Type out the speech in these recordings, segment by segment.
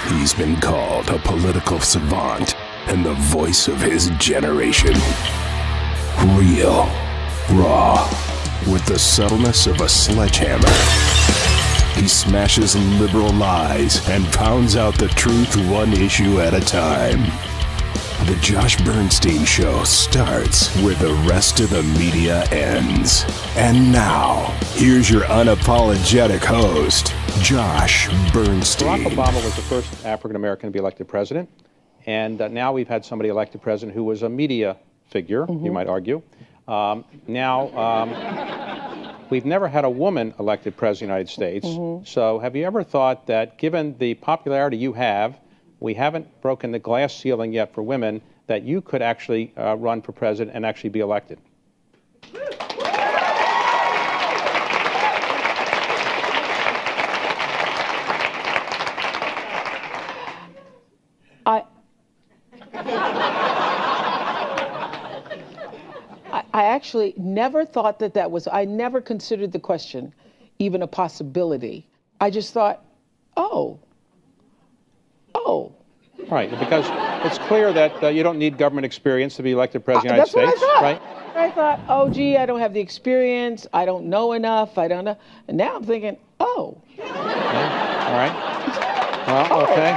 He's been called a political savant and the voice of his generation. Real, raw, with the subtleness of a sledgehammer. He smashes liberal lies and pounds out the truth one issue at a time. The Josh Bernstein Show starts where the rest of the media ends. And now, here's your unapologetic host, Josh Bernstein. Barack Obama was the first African-American to be elected president. And now we've had somebody elected president who was a media figure, you might argue. We've never had a woman elected president of the United States. So have you ever thought that given the popularity you have, we haven't broken the glass ceiling yet for women, that you could actually run for president and actually be elected? I actually never thought that was, I never considered the question even a possibility. I just thought, oh. Right, because it's clear that you don't need government experience to be elected president of the United States, right? I thought, oh, gee, I don't have the experience. I don't know enough. I don't know. And now I'm thinking, oh. Okay. All right. Well, okay.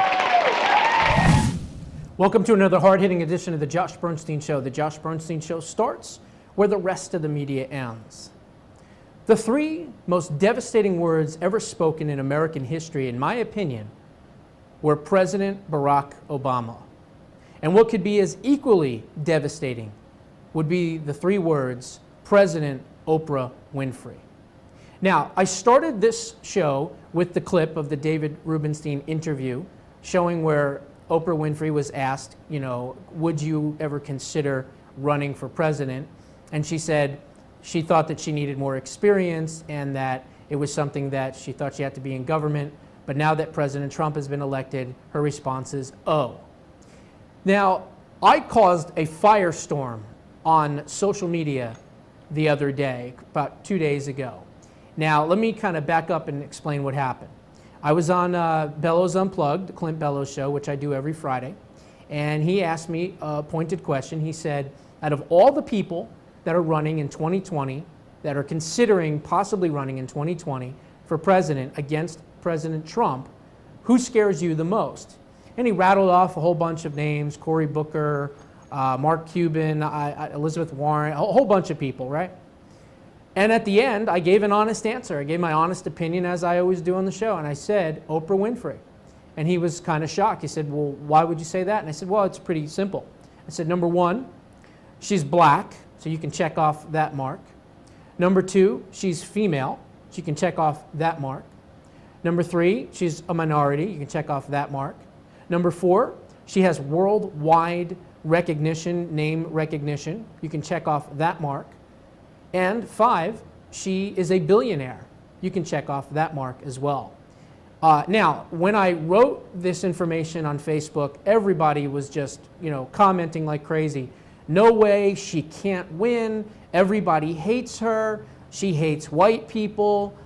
Welcome to another hard-hitting edition of the Josh Bernstein Show. The Josh Bernstein Show starts where the rest of the media ends. The three most devastating words ever spoken in American history, in my opinion, were President Barack Obama. And what could be as equally devastating would be the three words, President Oprah Winfrey. Now, I started this show with the clip of the David Rubenstein interview showing where Oprah Winfrey was asked, would you ever consider running for president? And she said she thought that she needed more experience and that it was something that she thought she had to be in government. But now that President Trump has been elected, her response is, oh. Now, I caused a firestorm on social media the other day, about 2 days ago. Now, let me kind of back up and explain what happened. I was on Bellows Unplugged, the Clint Bellows show, which I do every Friday, and he asked me a pointed question. He said, out of all the people that are running in 2020, that are considering possibly running in 2020 for president against President Trump, who scares you the most? And he rattled off a whole bunch of names, Cory Booker, Mark Cuban, Elizabeth Warren, a whole bunch of people, right? And at the end, I gave an honest answer. I gave my honest opinion, as I always do on the show, and I said, Oprah Winfrey. And he was kind of shocked. He said, well, why would you say that? And I said, well, it's pretty simple. I said, number one, she's black, so you can check off that mark. Number two, she's female, so you can check off that mark. Number three, she's a minority, you can check off that mark. Number four, she has worldwide recognition, name recognition, you can check off that mark. And five, she is a billionaire, you can check off that mark as well. Now, when I wrote this information on Facebook, everybody was just, commenting like crazy. No way, she can't win, everybody hates her, she hates white people,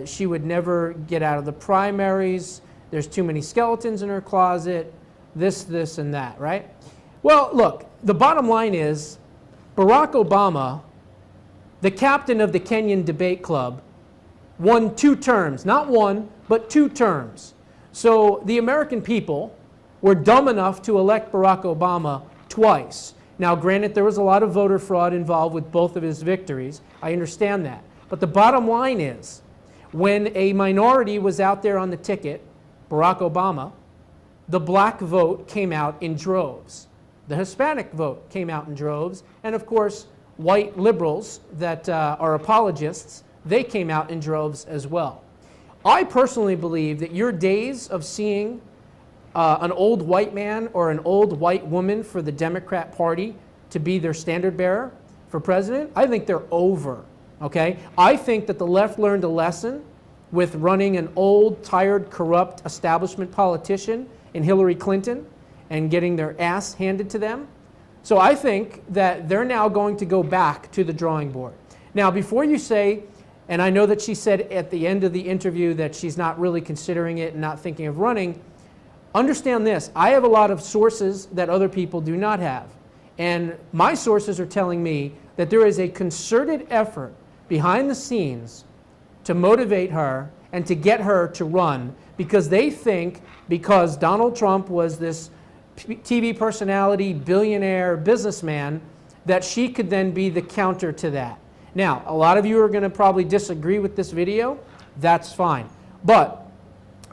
she would never get out of the primaries, there's too many skeletons in her closet, this, and that, right? Well, look, the bottom line is, Barack Obama, the captain of the Kenyan Debate Club, won 2 terms, not one, but 2 terms. So the American people were dumb enough to elect Barack Obama twice. Now, granted, there was a lot of voter fraud involved with both of his victories. I understand that. But the bottom line is, when a minority was out there on the ticket, Barack Obama, the black vote came out in droves. The Hispanic vote came out in droves. And of course, white liberals that are apologists, they came out in droves as well. I personally believe that your days of seeing an old white man or an old white woman for the Democrat Party to be their standard bearer for president, I think they're over, okay? I think that the left learned a lesson with running an old, tired, corrupt establishment politician in Hillary Clinton and getting their ass handed to them. So I think that they're now going to go back to the drawing board. Now, before you say, and I know that she said at the end of the interview that she's not really considering it and not thinking of running, understand this. I have a lot of sources that other people do not have. And my sources are telling me that there is a concerted effort behind the scenes to motivate her and to get her to run, because they think because Donald Trump was this TV personality, billionaire, businessman, that she could then be the counter to that. Now, a lot of you are going to probably disagree with this video. That's fine. But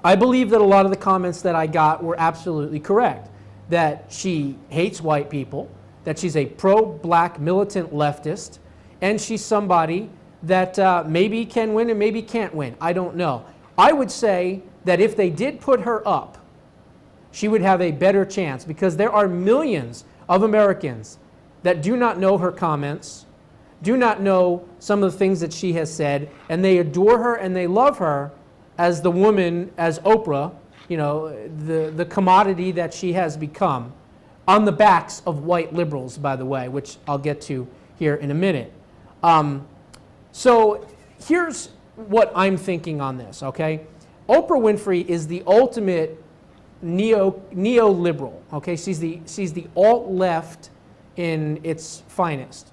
I believe that a lot of the comments that I got were absolutely correct. That she hates white people, that she's a pro-black militant leftist, and she's somebody that maybe can win and maybe can't win. I don't know. I would say that if they did put her up, she would have a better chance, because there are millions of Americans that do not know her comments, do not know some of the things that she has said, and they adore her and they love her as the woman, as Oprah, you know, the commodity that she has become, on the backs of white liberals, by the way, which I'll get to here in a minute. So here's what I'm thinking on this, okay? Oprah Winfrey is the ultimate neoliberal, okay? She's the alt-left in its finest.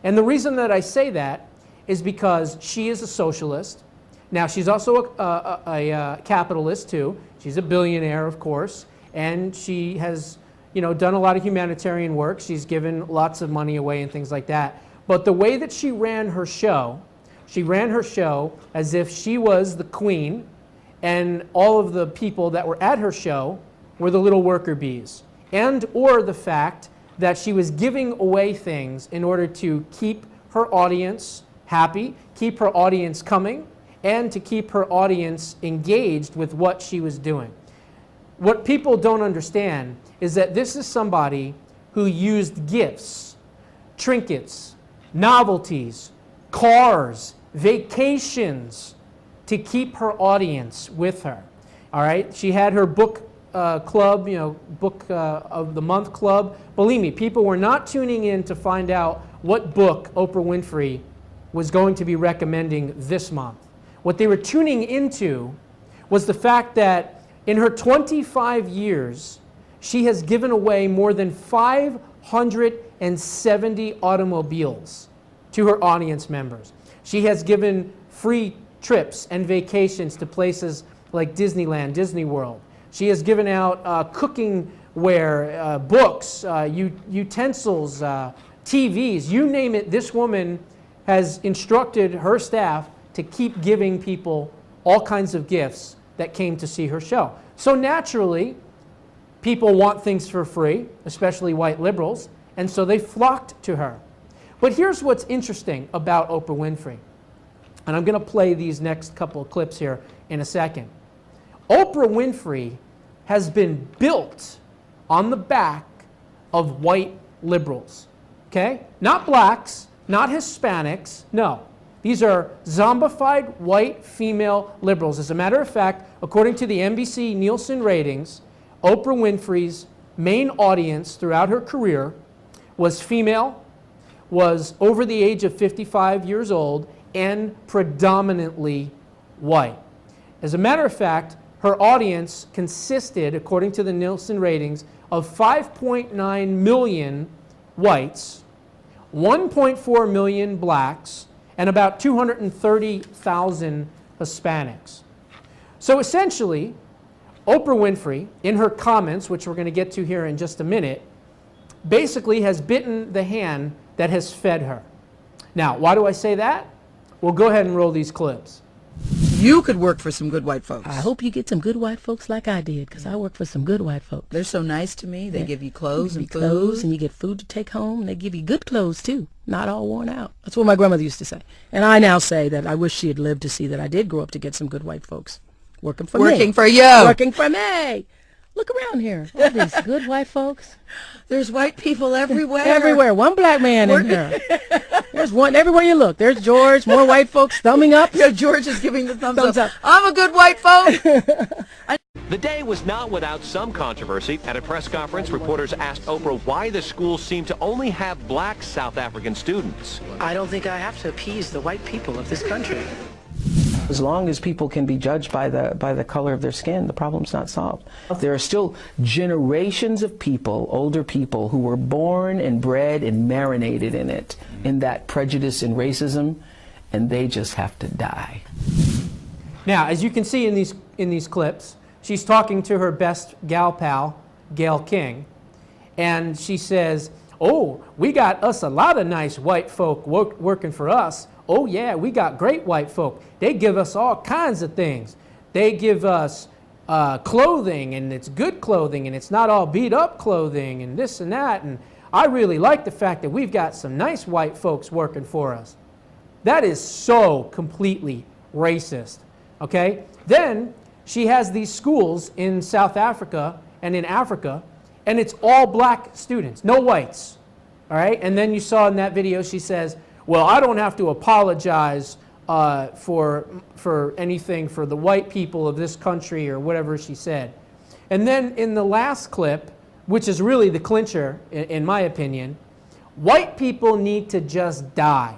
And the reason that I say that is because she is a socialist. Now, she's also a capitalist, too. She's a billionaire, of course, and she has, you know, done a lot of humanitarian work. She's given lots of money away and things like that. But the way that she ran her show as if she was the queen, and all of the people that were at her show were the little worker bees, and or the fact that she was giving away things in order to keep her audience happy, keep her audience coming, and to keep her audience engaged with what she was doing. What people don't understand is that this is somebody who used gifts, trinkets, novelties, cars, vacations to keep her audience with her. All right? She had her book club, you know, book of the month club. Believe me, people were not tuning in to find out what book Oprah Winfrey was going to be recommending this month. What they were tuning into was the fact that in her 25 years, she has given away more than 570 automobiles to her audience members. She has given free trips and vacations to places like Disneyland, Disney World. She has given out cooking ware, books, utensils, TVs, you name it. This woman has instructed her staff to keep giving people all kinds of gifts that came to see her show. So naturally, people want things for free, especially white liberals, and so they flocked to her. But here's what's interesting about Oprah Winfrey, and I'm going to play these next couple of clips here in a second. Oprah Winfrey has been built on the back of white liberals, okay? Not blacks, not Hispanics, no. These are zombified white female liberals. As a matter of fact, according to the NBC Nielsen ratings, Oprah Winfrey's main audience throughout her career was female, was over the age of 55 years old, and predominantly white. As a matter of fact, her audience consisted, according to the Nielsen ratings, of 5.9 million whites, 1.4 million blacks, and about 230,000 Hispanics. So essentially, Oprah Winfrey, in her comments, which we're going to get to here in just a minute, basically has bitten the hand that has fed her. Now, why do I say that? Well, go ahead and roll these clips. You could work for some good white folks. I hope you get some good white folks like I did, because I work for some good white folks. They're so nice to me. They give you clothes and food. Clothes, and you get food to take home. And they give you good clothes, too, not all worn out. That's what my grandmother used to say. And I now say that I wish she had lived to see that I did grow up to get some good white folks working for me. Working for you. Working for me. Look around here. All these good white folks. There's white people everywhere. Everywhere. One black man in here. There's one everywhere you look. There's George. More white folks thumbing up. Yeah, George is giving the thumbs up. I'm a good white folk. The day was not without some controversy. At a press conference, reporters asked Oprah why the school seemed to only have black South African students. I don't think I have to appease the white people of this country. As long as people can be judged by the color of their skin, the problem's not solved. There are still generations of people, older people, who were born and bred and marinated in it, in that prejudice and racism, and they just have to die. Now, as you can see in these clips, she's talking to her best gal pal, Gayle King, and she says, "Oh, we got us a lot of nice white folk working for us. Oh yeah, we got great white folk. They give us all kinds of things. They give us clothing, and it's good clothing, and it's not all beat up clothing, and this and that. And I really like the fact that we've got some nice white folks working for us." That is so completely racist, okay? Then she has these schools in South Africa and in Africa, and it's all black students, no whites, all right? And then you saw in that video, she says, "Well, I don't have to apologize for anything for the white people of this country," or whatever she said. And then in the last clip, which is really the clincher, in my opinion, white people need to just die.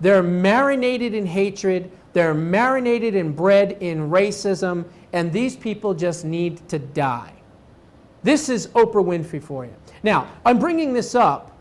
They're marinated in hatred, they're marinated and bred in racism, and these people just need to die. This is Oprah Winfrey for you. Now, I'm bringing this up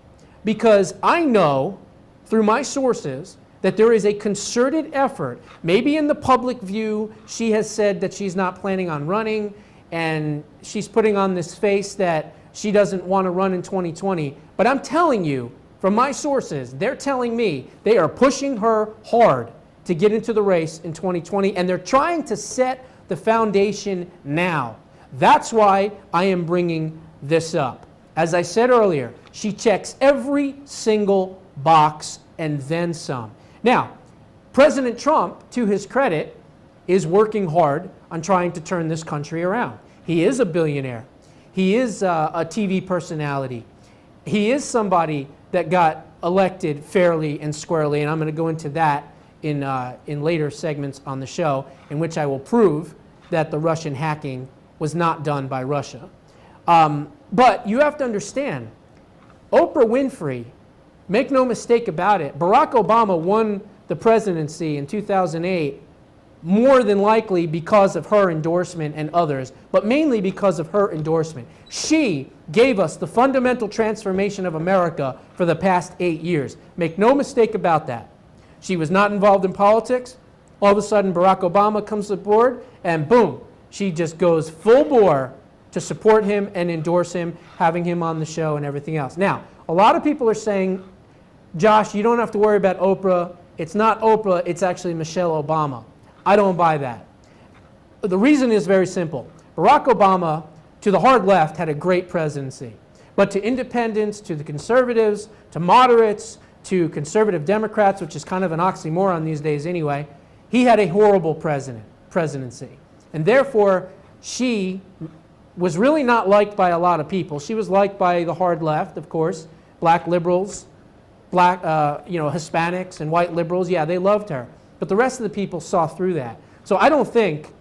because I know through my sources that there is a concerted effort, maybe in the public view, she has said that she's not planning on running, and she's putting on this face that she doesn't want to run in 2020. But I'm telling you, from my sources, they're telling me they are pushing her hard to get into the race in 2020, and they're trying to set the foundation now. That's why I am bringing this up. As I said earlier, she checks every single box and then some. Now, President Trump, to his credit, is working hard on trying to turn this country around. He is a billionaire. He is a TV personality. He is somebody that got elected fairly and squarely, and I'm going to go into that in later segments on the show, in which I will prove that the Russian hacking was not done by Russia. But you have to understand, Oprah Winfrey, make no mistake about it, Barack Obama won the presidency in 2008 more than likely because of her endorsement and others, but mainly because of her endorsement. She gave us the fundamental transformation of America for the past 8 years. Make no mistake about that. She was not involved in politics. All of a sudden, Barack Obama comes aboard, and boom, she just goes full bore to support him and endorse him, having him on the show and everything else. Now, a lot of people are saying, "Josh, you don't have to worry about Oprah. It's not Oprah, it's actually Michelle Obama." I don't buy that. The reason is very simple. Barack Obama, to the hard left, had a great presidency. But to independents, to the conservatives, to moderates, to conservative Democrats, which is kind of an oxymoron these days anyway, he had a horrible presidency. And therefore, she was really not liked by a lot of people. She was liked by the hard left, of course, black liberals, black, Hispanics and white liberals. Yeah, they loved her. But the rest of the people saw through that. So I don't think,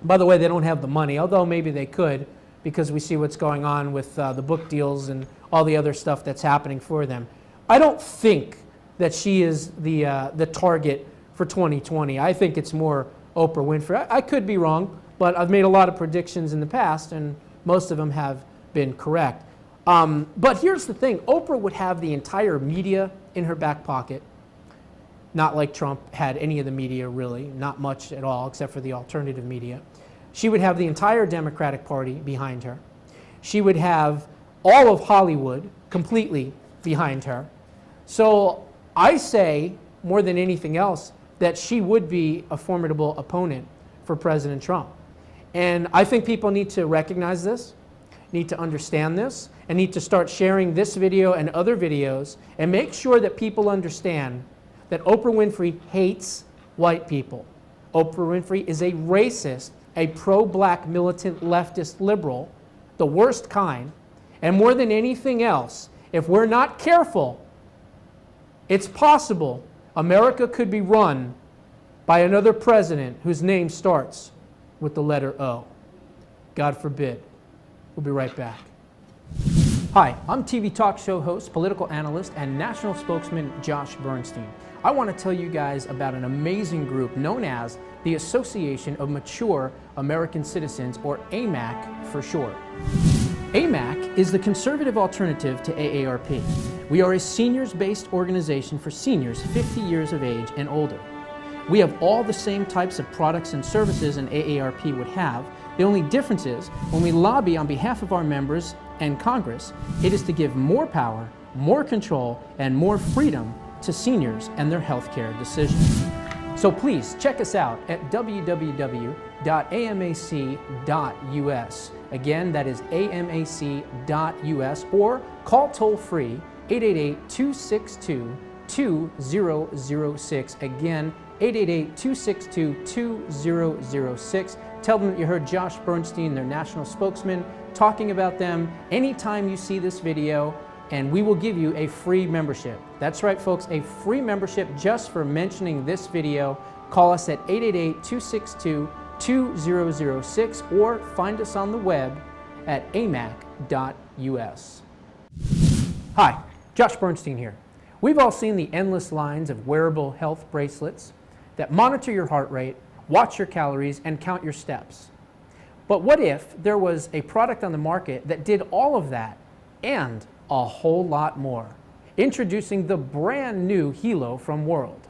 by the way, they don't have the money, although maybe they could, because we see what's going on with the book deals and all the other stuff that's happening for them. I don't think that she is the target for 2020. I think it's more Oprah Winfrey. I could be wrong, but I've made a lot of predictions in the past, and most of them have been correct. But here's the thing. Oprah would have the entire media in her back pocket. Not like Trump had any of the media, really, not much at all, except for the alternative media. She would have the entire Democratic Party behind her. She would have all of Hollywood completely behind her. So I say, more than anything else, that she would be a formidable opponent for President Trump. And I think people need to recognize this, need to understand this, and need to start sharing this video and other videos, and make sure that people understand that Oprah Winfrey hates white people. Oprah Winfrey is a racist, a pro-black militant leftist liberal, the worst kind. And more than anything else, if we're not careful, it's possible America could be run by another president whose name starts with the letter O. God forbid. We'll be right back. Hi, I'm TV talk show host, political analyst, and national spokesman Josh Bernstein. I want to tell you guys about an amazing group known as the Association of Mature American Citizens, or AMAC for short. AMAC is the conservative alternative to AARP. We are a seniors-based organization for seniors 50 years of age and older. We have all the same types of products and services an AARP would have. The only difference is, when we lobby on behalf of our members and Congress, it is to give more power, more control, and more freedom to seniors and their health care decisions. So please check us out at www.amac.us. Again, that is amac.us, or call toll-free 888-262-2006. Again, 888-262-2006. Tell them that you heard Josh Bernstein, their national spokesman, talking about them anytime you see this video, and we will give you a free membership. That's right, folks, a free membership just for mentioning this video. Call us at 888-262-2006 or find us on the web at amac.us. Hi, Josh Bernstein here. We've all seen the endless lines of wearable health bracelets that monitor your heart rate, watch your calories, and count your steps. But what if there was a product on the market that did all of that and a whole lot more? Introducing the brand new Helo from World.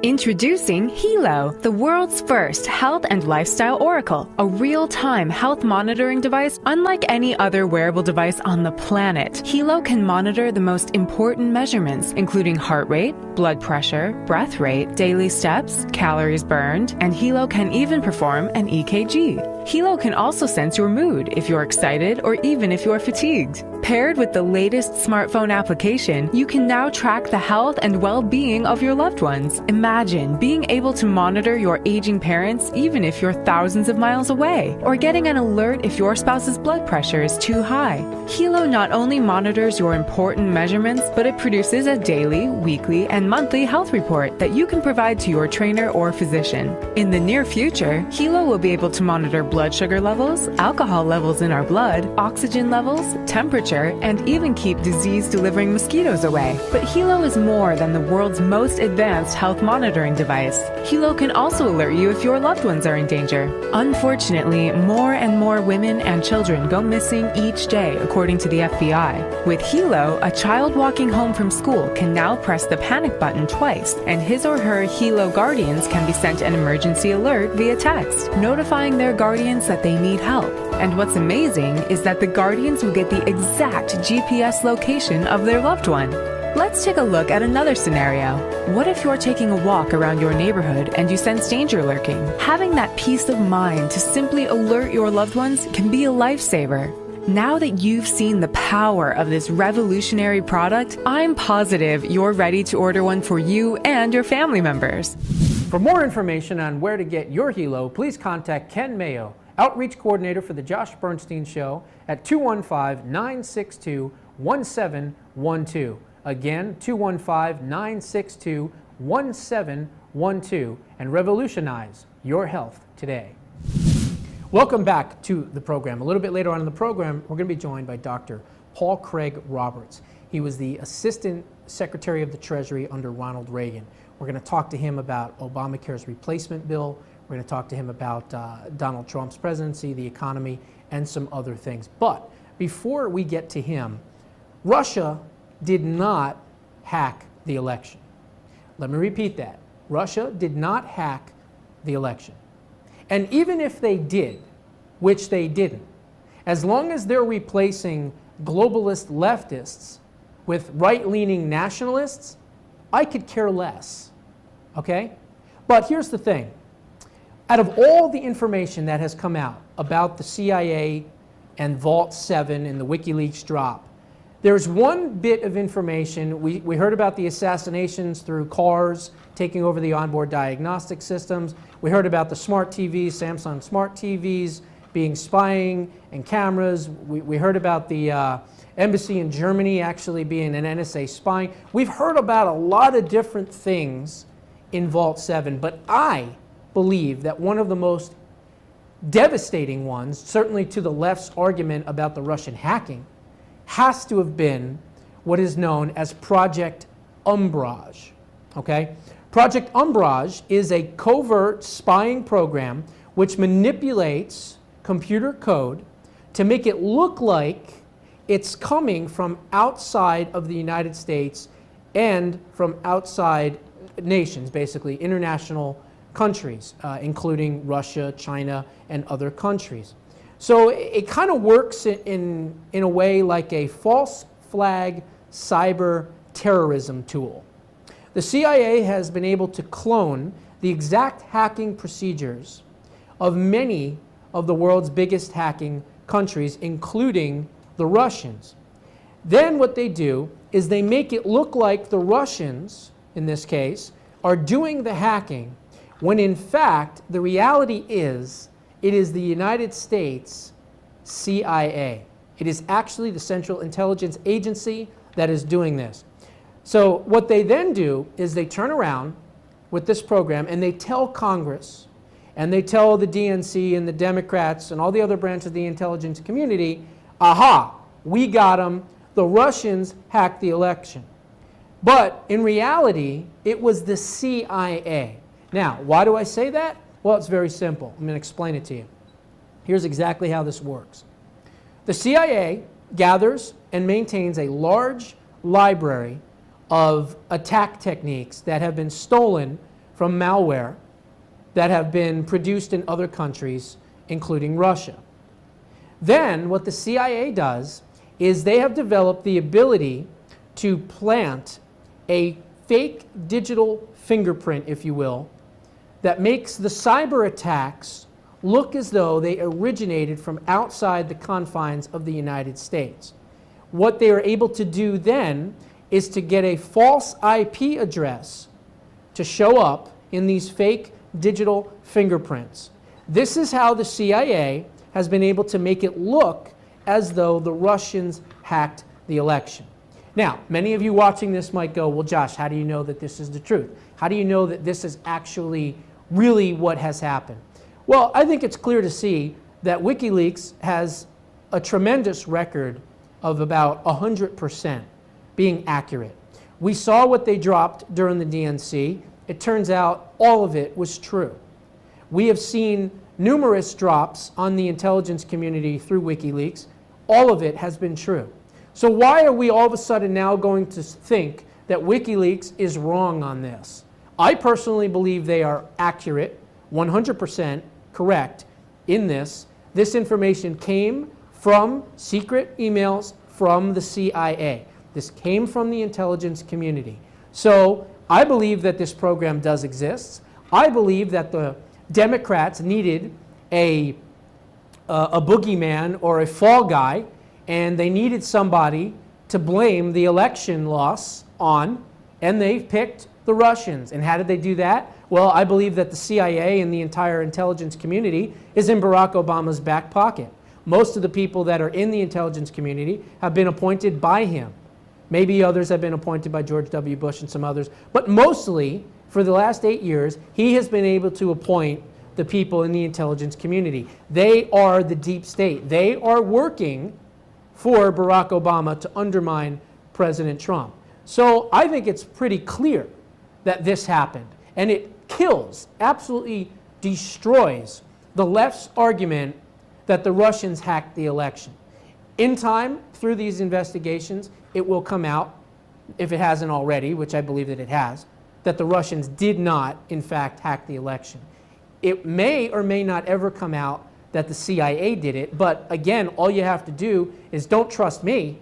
Introducing Helo, the world's first health and lifestyle oracle, a real-time health monitoring device unlike any other wearable device on the planet. Helo can monitor the most important measurements, including heart rate, blood pressure, breath rate, daily steps, calories burned, and Helo can even perform an EKG. Helo can also sense your mood if you're excited or even if you're fatigued. Paired with the latest smartphone application, you can now track the health and well-being of your loved ones. Imagine being able to monitor your aging parents even if you're thousands of miles away, or getting an alert if your spouse's blood pressure is too high. Helo not only monitors your important measurements, but it produces a daily, weekly, and monthly health report that you can provide to your trainer or physician. In the near future, Helo will be able to monitor blood sugar levels, alcohol levels in our blood, oxygen levels, temperature, and even keep disease-delivering mosquitoes away. But Helo is more than the world's most advanced health monitoring device. Helo can also alert you if your loved ones are in danger. Unfortunately, more and more women and children go missing each day, according to the FBI. With Helo, a child walking home from school can now press the panic button twice, and his or her Helo guardians can be sent an emergency alert via text, notifying their guardians that they need help. And what's amazing is that the guardians will get the exact GPS location of their loved one. Let's take a look at another scenario. What if you're taking a walk around your neighborhood and you sense danger lurking? Having that peace of mind to simply alert your loved ones can be a lifesaver. Now that you've seen the power of this revolutionary product, I'm positive you're ready to order one for you and your family members. For more information on where to get your Helo, please contact Ken Mayo, Outreach Coordinator for the Josh Bernstein Show, at 215-962-1712. Again, 215-962-1712, and revolutionize your health today. Welcome back to the program. A little bit later on in the program, we're going to be joined by Dr. Paul Craig Roberts. He was the Assistant Secretary of the Treasury under Ronald Reagan. We're going to talk to him about Obamacare's replacement bill. We're going to talk to him about Donald Trump's presidency, the economy, and some other things. But before we get to him, Russia did not hack the election. Let me repeat that. Russia did not hack the election. And even if they did, which they didn't, as long as they're replacing globalist leftists with right-leaning nationalists, I could care less, okay? But here's the thing. Out of all the information that has come out about the CIA and Vault 7 and the WikiLeaks drop, there's one bit of information. We heard about the assassinations through cars taking over the onboard diagnostic systems. We heard about the smart TVs, Samsung smart TVs, being spying and cameras. We heard about the embassy in Germany actually being an NSA spying. We've heard about a lot of different things in Vault 7, but I believe that one of the most devastating ones, certainly to the left's argument about the Russian hacking, has to have been what is known as Project Umbrage. Okay? Project Umbrage is a covert spying program which manipulates computer code to make it look like it's coming from outside of the United States and from outside nations, basically international countries, including Russia, China, and other countries. So it kind of works in a way like a false flag cyber terrorism tool. The CIA has been able to clone the exact hacking procedures of many of the world's biggest hacking countries, including the Russians. Then what they do is they make it look like the Russians, in this case, are doing the hacking, when in fact the reality is it is the United States CIA. It is actually the Central Intelligence Agency that is doing this. So what they then do is they turn around with this program and they tell Congress and they tell the DNC and the Democrats and all the other branches of the intelligence community, aha, we got them, the Russians hacked the election. But in reality, it was the CIA. Now, why do I say that? Well, it's very simple. I'm going to explain it to you. Here's exactly how this works. The CIA gathers and maintains a large library of attack techniques that have been stolen from malware that have been produced in other countries, including Russia. Then what the CIA does is they have developed the ability to plant a fake digital fingerprint, if you will, that makes the cyber attacks look as though they originated from outside the confines of the United States. What they are able to do then is to get a false IP address to show up in these fake digital fingerprints. This is how the CIA has been able to make it look as though the Russians hacked the election. Now, many of you watching this might go, well, Josh, how do you know that this is the truth? How do you know that this is actually really what has happened? Well, I think it's clear to see that WikiLeaks has a tremendous record of about 100% being accurate. We saw what they dropped during the DNC. It turns out all of it was true. We have seen numerous drops on the intelligence community through WikiLeaks. All of it has been true. So why are we all of a sudden now going to think that WikiLeaks is wrong on this? I personally believe they are accurate, 100% correct in this. This information came from secret emails from the CIA. This came from the intelligence community. So I believe that this program does exist. I believe that the Democrats needed a boogeyman or a fall guy, and they needed somebody to blame the election loss on, and they picked the Russians. And how did they do that? Well, I believe that the CIA and the entire intelligence community is in Barack Obama's back pocket. Most of the people that are in the intelligence community have been appointed by him. Maybe others have been appointed by George W. Bush and some others, but mostly for the last 8 years, he has been able to appoint the people in the intelligence community. They are the deep state. They are working for Barack Obama to undermine President Trump. So I think it's pretty clear that this happened, and it kills, absolutely destroys the left's argument that the Russians hacked the election. In time, through these investigations, it will come out, if it hasn't already, which I believe that it has, that the Russians did not, in fact, hack the election. It may or may not ever come out that the CIA did it, but again, all you have to do is don't trust me.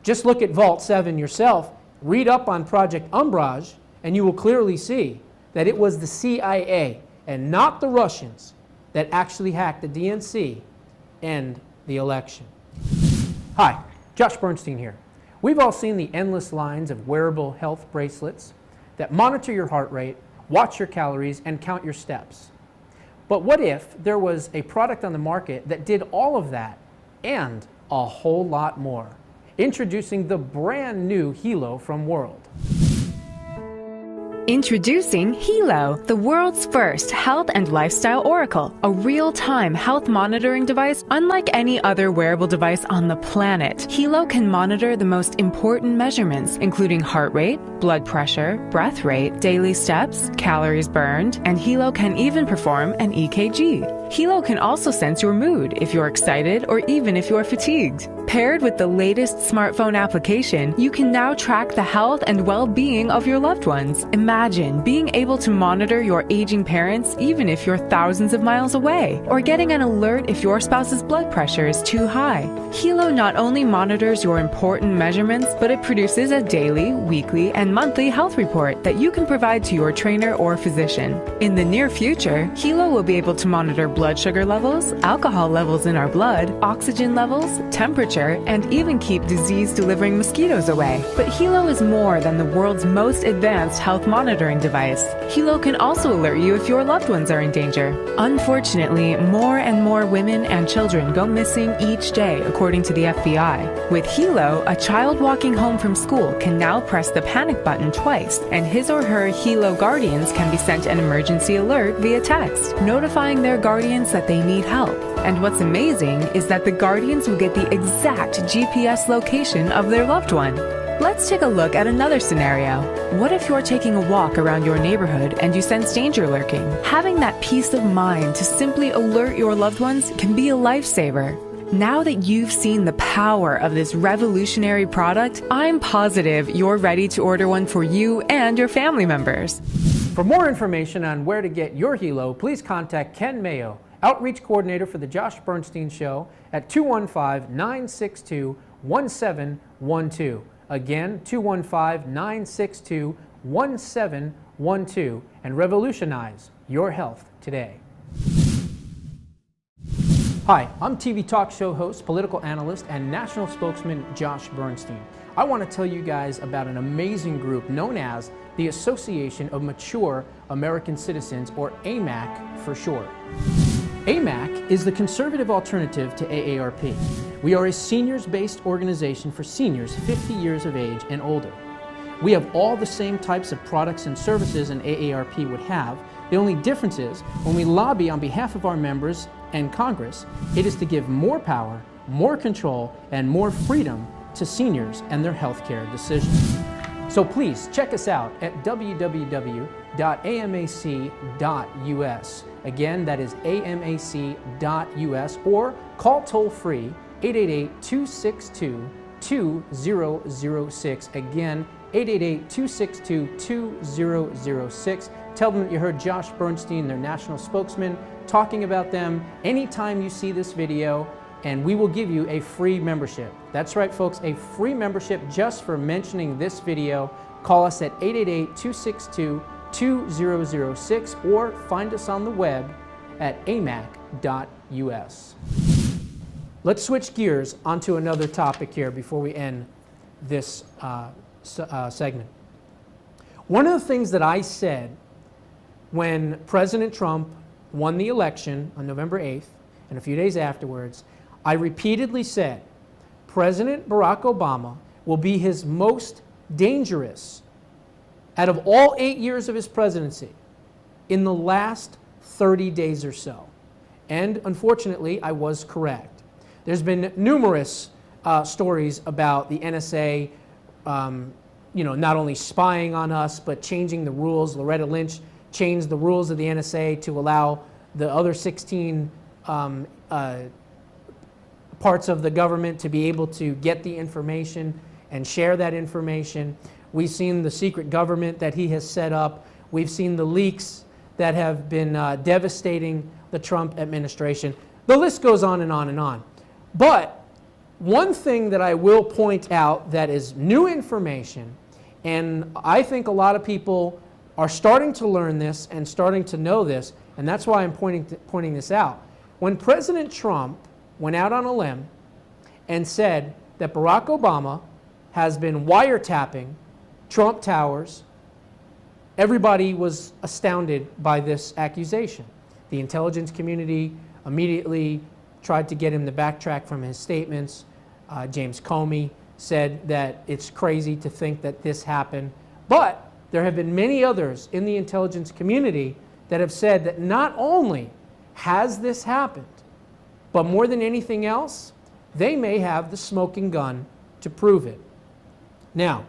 Just look at Vault 7 yourself, read up on Project Umbrage, and you will clearly see that it was the CIA and not the Russians that actually hacked the DNC and the election. Hi, Josh Bernstein here. We've all seen the endless lines of wearable health bracelets that monitor your heart rate, watch your calories, and count your steps. But what if there was a product on the market that did all of that and a whole lot more? Introducing the brand new Hilo from World. Introducing Hilo, the world's first health and lifestyle oracle, a real-time health monitoring device unlike any other wearable device on the planet. Hilo can monitor the most important measurements, including heart rate, blood pressure, breath rate, daily steps, calories burned, and Hilo can even perform an EKG. Hilo can also sense your mood if you're excited or even if you're fatigued. Paired with the latest smartphone application, you can now track the health and well-being of your loved ones. Imagine being able to monitor your aging parents even if you're thousands of miles away, or getting an alert if your spouse's blood pressure is too high. Hilo not only monitors your important measurements, but it produces a daily, weekly, and monthly health report that you can provide to your trainer or physician. In the near future, Hilo will be able to monitor blood sugar levels, alcohol levels in our blood, oxygen levels, temperature, and even keep disease-delivering mosquitoes away. But Hilo is more than the world's most advanced health monitoring device. Hilo can also alert you if your loved ones are in danger. Unfortunately, more and more women and children go missing each day, according to the FBI. With Hilo, a child walking home from school can now press the panic button twice, and his or her Hilo guardians can be sent an emergency alert via text, notifying their guardians that they need help. And what's amazing is that the guardians will get the exact GPS location of their loved one. Let's take a look at another scenario. What if you're taking a walk around your neighborhood and you sense danger lurking? Having that peace of mind to simply alert your loved ones can be a lifesaver. Now that you've seen the power of this revolutionary product, I'm positive you're ready to order one for you and your family members. For more information on where to get your Hilo, please contact Ken Mayo, Outreach Coordinator for The Josh Bernstein Show, at 215-962-1712. Again, 215-962-1712, and revolutionize your health today. Hi, I'm TV talk show host, political analyst, and national spokesman Josh Bernstein. I want to tell you guys about an amazing group known as the Association of Mature American Citizens, or AMAC for short. AMAC is the conservative alternative to AARP. We are a seniors-based organization for seniors 50 years of age and older. We have all the same types of products and services an AARP would have. The only difference is, when we lobby on behalf of our members and Congress, it is to give more power, more control, and more freedom to seniors and their health care decisions. So please check us out at www.amac.us. Again, that is amac.us, or call toll-free 888-262-2006. Again, 888-262-2006. Tell them that you heard Josh Bernstein, their national spokesman, talking about them anytime you see this video, and we will give you a free membership. That's right, folks, a free membership just for mentioning this video. Call us at 888-262-2006 or find us on the web at amac.us. Let's switch gears onto another topic here before we end this segment. One of the things that I said when President Trump won the election on November 8th and a few days afterwards, I repeatedly said President Barack Obama will be his most dangerous out of all 8 years of his presidency in the last 30 days or so. And unfortunately, I was correct. There's been numerous stories about the NSA, not only spying on us, but changing the rules. Loretta Lynch changed the rules of the NSA to allow the other 16 parts of the government to be able to get the information and share that information. We've seen the secret government that he has set up. We've seen the leaks that have been devastating the Trump administration. The list goes on and on and on. But one thing that I will point out that is new information, and I think a lot of people are starting to learn this and starting to know this, and that's why I'm pointing this out. When President Trump went out on a limb and said that Barack Obama has been wiretapping Trump Towers, everybody was astounded by this accusation. The intelligence community immediately tried to get him to backtrack from his statements. James Comey said that it's crazy to think that this happened. But there have been many others in the intelligence community that have said that not only has this happened, but more than anything else, they may have the smoking gun to prove it. Now,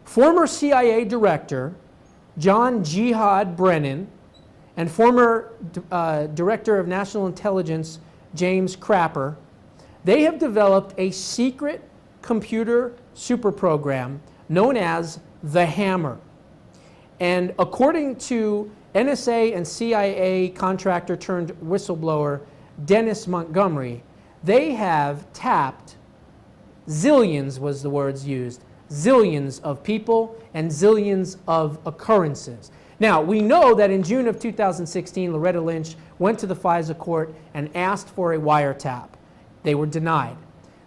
former CIA Director John Jihad Brennan and former Director of National Intelligence James Crapper, they have developed a secret computer super program known as the Hammer. And according to NSA and CIA contractor turned whistleblower Dennis Montgomery, they have tapped zillions, was the words used, zillions of people and zillions of occurrences. Now, we know that in June of 2016, Loretta Lynch went to the FISA court and asked for a wiretap. They were denied.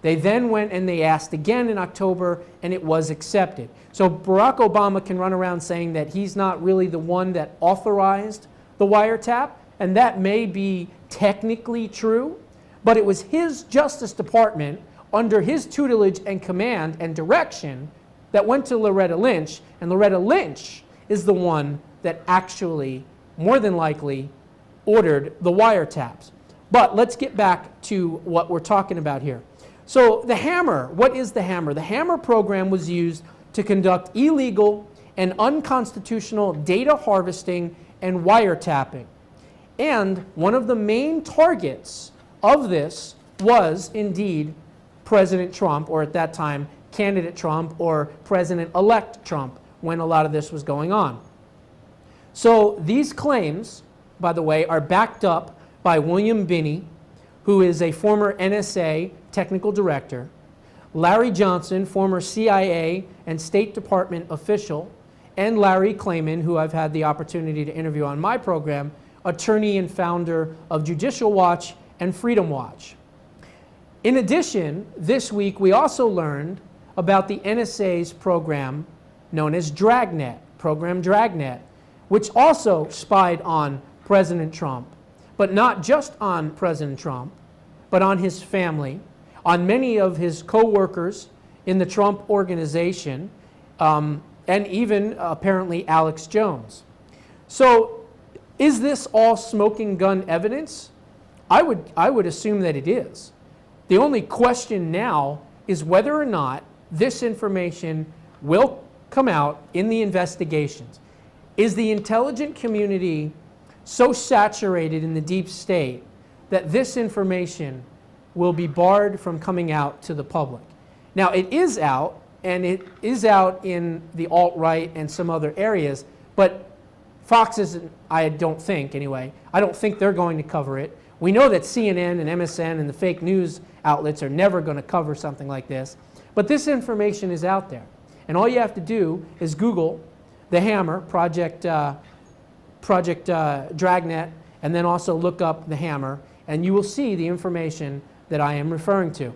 They then went and they asked again in October, and it was accepted. So Barack Obama can run around saying that he's not really the one that authorized the wiretap, and that may be technically true, but it was his Justice Department under his tutelage and command and direction that went to Loretta Lynch, and Loretta Lynch is the one that actually, more than likely, ordered the wiretaps. But let's get back to what we're talking about here. So the Hammer, what is the Hammer? The Hammer program was used to conduct illegal and unconstitutional data harvesting and wiretapping. And one of the main targets of this was indeed President Trump, or at that time, candidate Trump, or President-elect Trump, when a lot of this was going on. So these claims, by the way, are backed up by William Binney, who is a former NSA technical director, Larry Johnson, former CIA and State Department official, and Larry Klayman, who I've had the opportunity to interview on my program, attorney and founder of Judicial Watch and Freedom Watch. In addition, this week we also learned about the NSA's program known as Dragnet, program Dragnet, which also spied on President Trump, but not just on President Trump, but on his family, on many of his co-workers in the Trump organization, and even apparently Alex Jones. So is this all smoking gun evidence? I would assume that it is. The only question now is whether or not this information will come out in the investigations. Is the intelligence community so saturated in the deep state that this information will be barred from coming out to the public? Now, it is out, and it is out in the alt-right and some other areas, but Fox isn't, I don't think anyway, I don't think they're going to cover it. We know that CNN and MSN and the fake news outlets are never going to cover something like this, but this information is out there. And all you have to do is Google the Hammer, Project Dragnet, and then also look up the Hammer, and you will see the information that I am referring to.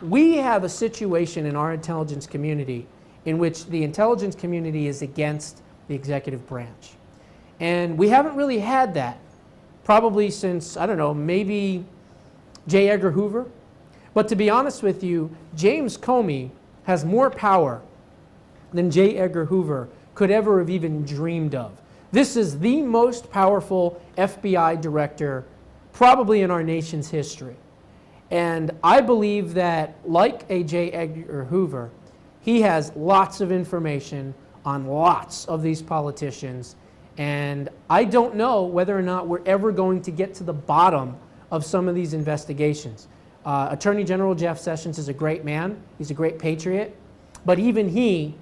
We have a situation in our intelligence community in which the intelligence community is against the executive branch. And we haven't really had that probably since, I don't know, maybe J. Edgar Hoover. But to be honest with you, James Comey has more power than J. Edgar Hoover could ever have even dreamed of. This is the most powerful FBI director probably in our nation's history. And I believe that, like a J. Edgar Hoover, he has lots of information on lots of these politicians. And I don't know whether or not we're ever going to get to the bottom of some of these investigations. Attorney General Jeff Sessions is a great man. He's a great patriot. But even he,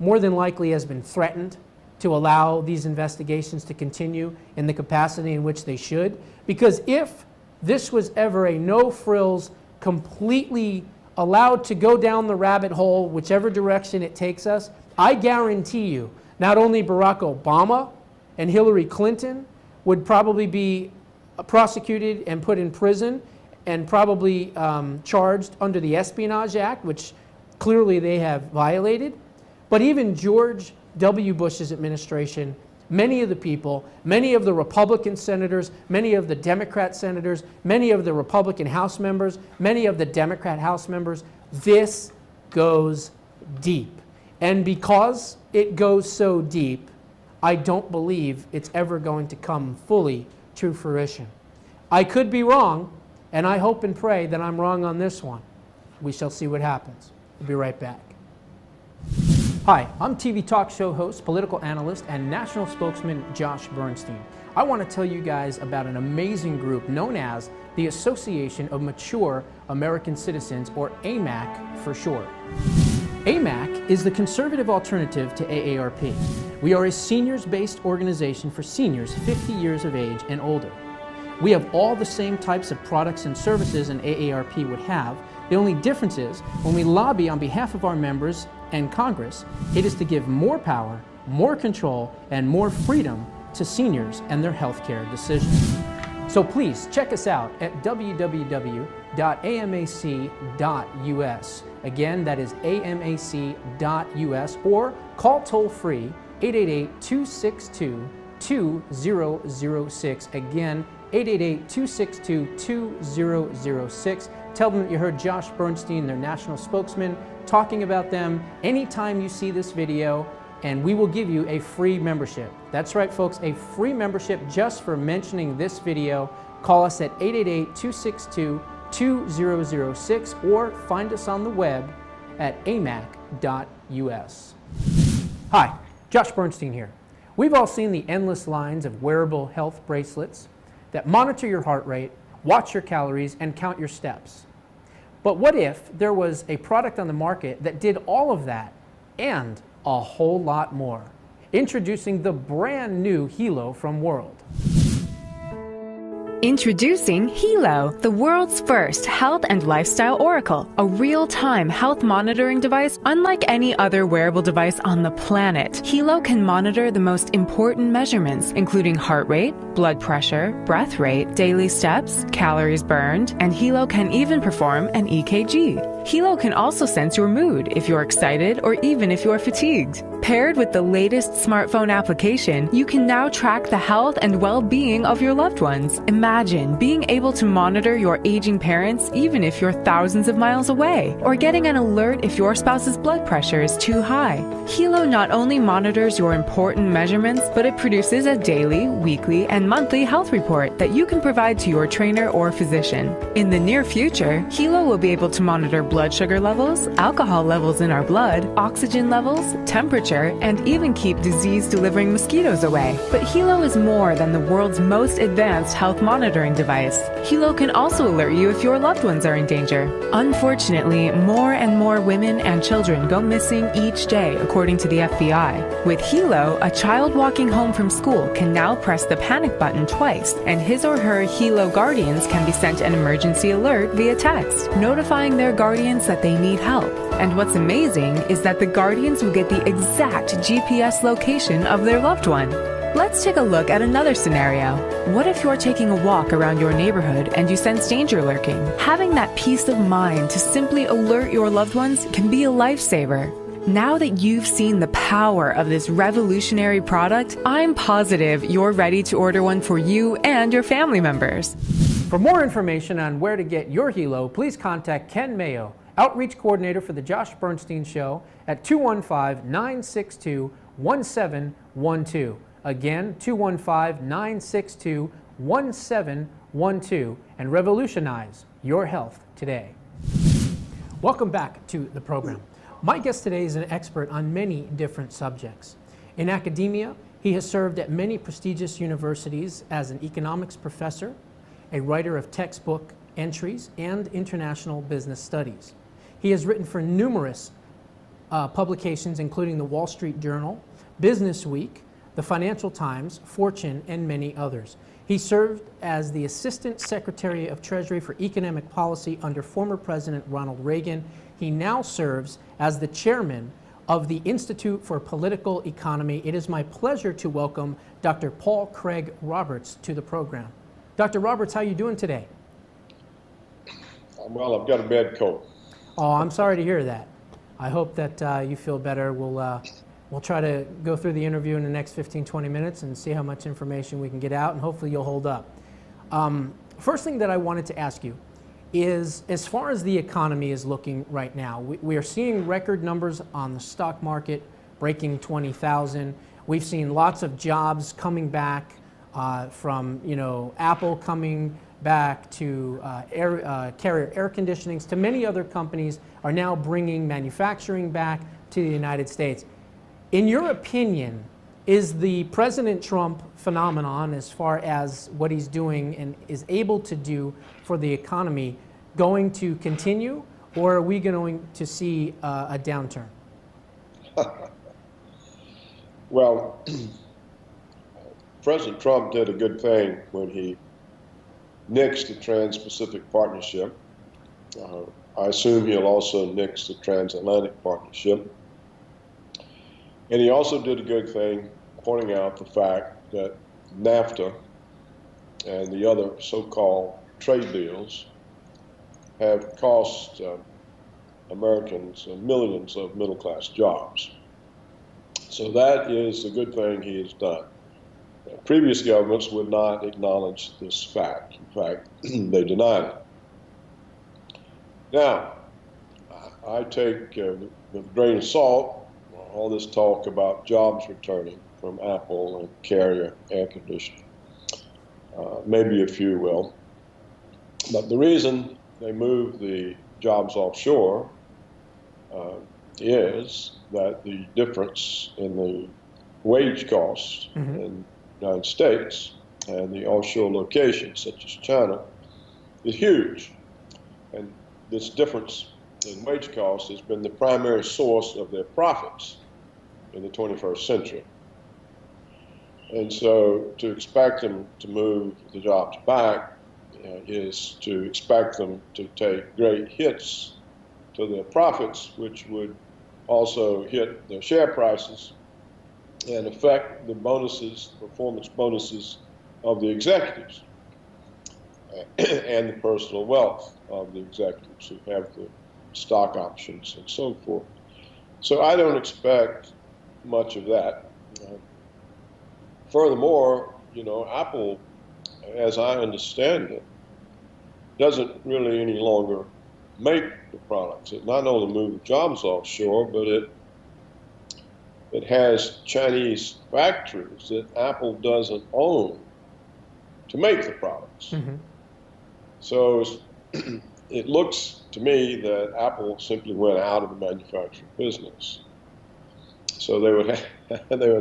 more than likely, has been threatened to allow these investigations to continue in the capacity in which they should. Because if this was ever a no-frills, completely allowed to go down the rabbit hole, whichever direction it takes us, I guarantee you, not only Barack Obama and Hillary Clinton would probably be prosecuted and put in prison and probably charged under the Espionage Act, which clearly they have violated, but even George W. Bush's administration, many of the people, many of the Republican senators, many of the Democrat senators, many of the Republican House members, many of the Democrat House members, this goes deep. And because it goes so deep, I don't believe it's ever going to come fully to fruition. I could be wrong, and I hope and pray that I'm wrong on this one. We shall see what happens. We'll be right back. Hi, I'm TV talk show host, political analyst, and national spokesman Josh Bernstein. I want to tell you guys about an amazing group known as the Association of Mature American Citizens, or AMAC for short. AMAC is the conservative alternative to AARP. We are a seniors-based organization for seniors 50 years of age and older. We have all the same types of products and services an AARP would have. The only difference is when we lobby on behalf of our members and Congress, it is to give more power, more control, and more freedom to seniors and their health care decisions. So please check us out at www.amac.us. Again, that is amac.us, or call toll-free 888-262-2006. Again, 888-262-2006. Tell them that you heard Josh Bernstein, their national spokesman, talking about them anytime you see this video, and we will give you a free membership. That's right, folks, a free membership just for mentioning this video. Call us at 888-262-2006 or find us on the web at amac.us. Hi, Josh Bernstein here. We've all seen the endless lines of wearable health bracelets that monitor your heart rate, watch your calories, and count your steps. But what if there was a product on the market that did all of that and a whole lot more? Introducing the brand new Hilo from World. Introducing Hilo, the world's first health and lifestyle oracle, a real-time health monitoring device unlike any other wearable device on the planet. Hilo can monitor the most important measurements, including heart rate, blood pressure, breath rate, daily steps, calories burned, and Hilo can even perform an EKG. Hilo can also sense your mood if you're excited or even if you're fatigued. Paired with the latest smartphone application, you can now track the health and well-being of your loved ones. Imagine being able to monitor your aging parents even if you're thousands of miles away, or getting an alert if your spouse's blood pressure is too high. Hilo not only monitors your important measurements, but it produces a daily, weekly, and monthly health report that you can provide to your trainer or physician. In the near future, Hilo will be able to monitor blood sugar levels, alcohol levels in our blood, oxygen levels, temperature, and even keep disease-delivering mosquitoes away. But Hilo is more than the world's most advanced health monitoring device. Hilo can also alert you if your loved ones are in danger. Unfortunately, more and more women and children go missing each day, according to the FBI. With Hilo, a child walking home from school can now press the panic button twice, and his or her Hilo guardians can be sent an emergency alert via text, notifying their guardians that they need help. And what's amazing is that the guardians will get the exact GPS location of their loved one. Let's take a look at another scenario. What if you're taking a walk around your neighborhood and you sense danger lurking? Having that peace of mind to simply alert your loved ones can be a lifesaver. Now that you've seen the power of this revolutionary product, I'm positive you're ready to order one for you and your family members. For more information on where to get your Hilo, please contact Ken Mayo, Outreach Coordinator for the Josh Bernstein Show, at 215-962-1712. Again, 215-962-1712, and revolutionize your health today. Welcome back to the program. My guest today is an expert on many different subjects. In academia, he has served at many prestigious universities as an economics professor, a writer of textbook entries, and international business studies. He has written for numerous publications, including the Wall Street Journal, Business Week, the Financial Times, Fortune, and many others. He served as the Assistant Secretary of Treasury for Economic Policy under former President Ronald Reagan. He now serves as the chairman of the Institute for Political Economy. It is my pleasure to welcome Dr. Paul Craig Roberts to the program. Dr. Roberts, how are you doing today? Well, I've got a bad cold. Oh, I'm sorry to hear that. I hope that you feel better. We'll try to go through the interview in the next 15, 20 minutes and see how much information we can get out, and hopefully you'll hold up. First thing that I wanted to ask you is as far as the economy is looking right now. We are seeing record numbers on the stock market, breaking 20,000. We've seen lots of jobs coming back from, Apple coming back to Carrier air conditionings, to many other companies are now bringing manufacturing back to the United States. In your opinion, is the President Trump phenomenon, as far as what he's doing and is able to do for the economy, going to continue, or are we going to see a downturn? Well, President Trump did a good thing when he nixed the Trans-Pacific Partnership. I assume he'll also nix the Transatlantic Partnership. And he also did a good thing pointing out the fact that NAFTA and the other so-called trade deals have cost Americans millions of middle-class jobs. So that is a good thing he has done. Previous governments would not acknowledge this fact. In fact, they denied it. Now, I take with a grain of salt all this talk about jobs returning from Apple and Carrier air conditioning. Maybe a few will. But the reason they moved the jobs offshore is that the difference in the wage costs in the United States and the offshore locations, such as China, is huge. And this difference in wage costs has been the primary source of their profits in the 21st century. And so to expect them to move the jobs back is to expect them to take great hits to their profits, which would also hit their share prices and affect the bonuses, performance bonuses of the executives and the personal wealth of the executives who have the stock options and so forth. So I don't expect much of that. Furthermore, Apple, as I understand it, doesn't really any longer make the products. It not only moves jobs offshore, but it has Chinese factories that Apple doesn't own to make the products. So it looks to me that Apple simply went out of the manufacturing business. So they would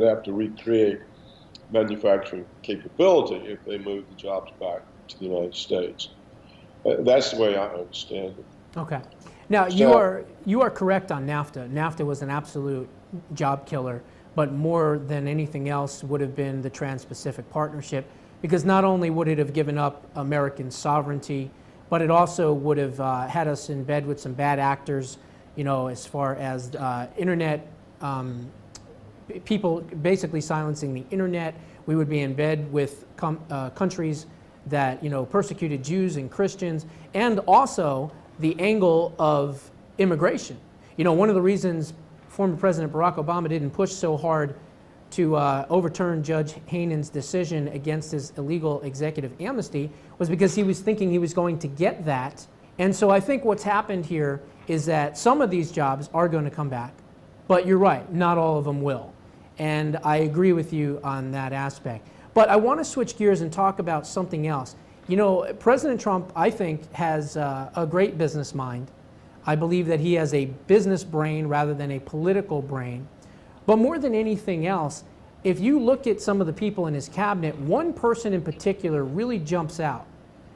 have to recreate manufacturing capability if they moved the jobs back to the United States. That's the way I understand it. Okay. Now, you are correct on NAFTA. NAFTA was an absolute job killer, but more than anything else would have been the Trans-Pacific Partnership, because not only would it have given up American sovereignty, but it also would have had us in bed with some bad actors, as far as internet, people basically silencing the internet. We would be in bed with countries that persecuted Jews and Christians, and also the angle of immigration. One of the reasons former President Barack Obama didn't push so hard to overturn Judge Hainan's decision against his illegal executive amnesty was because he was thinking he was going to get that. And so I think what's happened here is that some of these jobs are going to come back, but you're right, not all of them will. And I agree with you on that aspect. But I want to switch gears and talk about something else. President Trump, I think, has a great business mind. I believe that he has a business brain rather than a political brain. But more than anything else, if you look at some of the people in his cabinet, one person in particular really jumps out,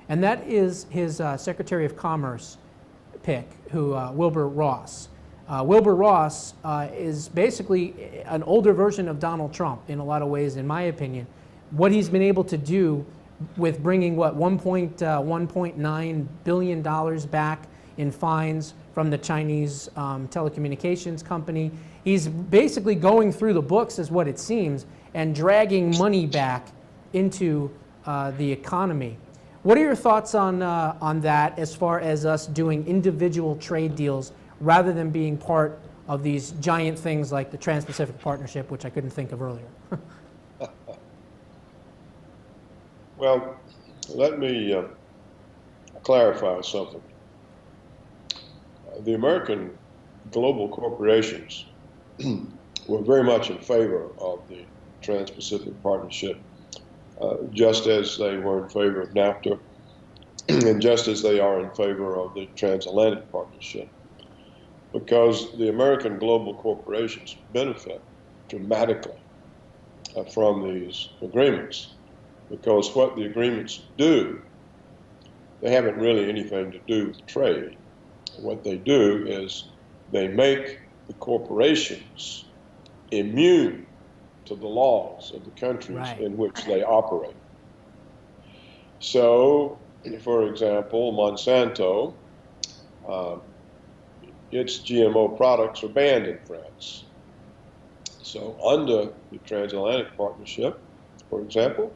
and that is his Secretary of Commerce pick, Wilbur Ross. Wilbur Ross is basically an older version of Donald Trump in a lot of ways, in my opinion. What he's been able to do with bringing, $1.9 billion back in fines from the Chinese telecommunications company. He's basically going through the books, is what it seems, and dragging money back into the economy. What are your thoughts on that, as far as us doing individual trade deals rather than being part of these giant things like the Trans-Pacific Partnership, which I couldn't think of earlier? Well, let me clarify something. The American global corporations were very much in favor of the Trans-Pacific Partnership, just as they were in favor of NAFTA, and just as they are in favor of the Transatlantic Partnership, because the American global corporations benefit dramatically from these agreements, because what the agreements do, they haven't really anything to do with trade. What they do is they make the corporations immune to the laws of the countries in which they operate. So, for example, Monsanto, its GMO products are banned in France. So under the Transatlantic Partnership, for example,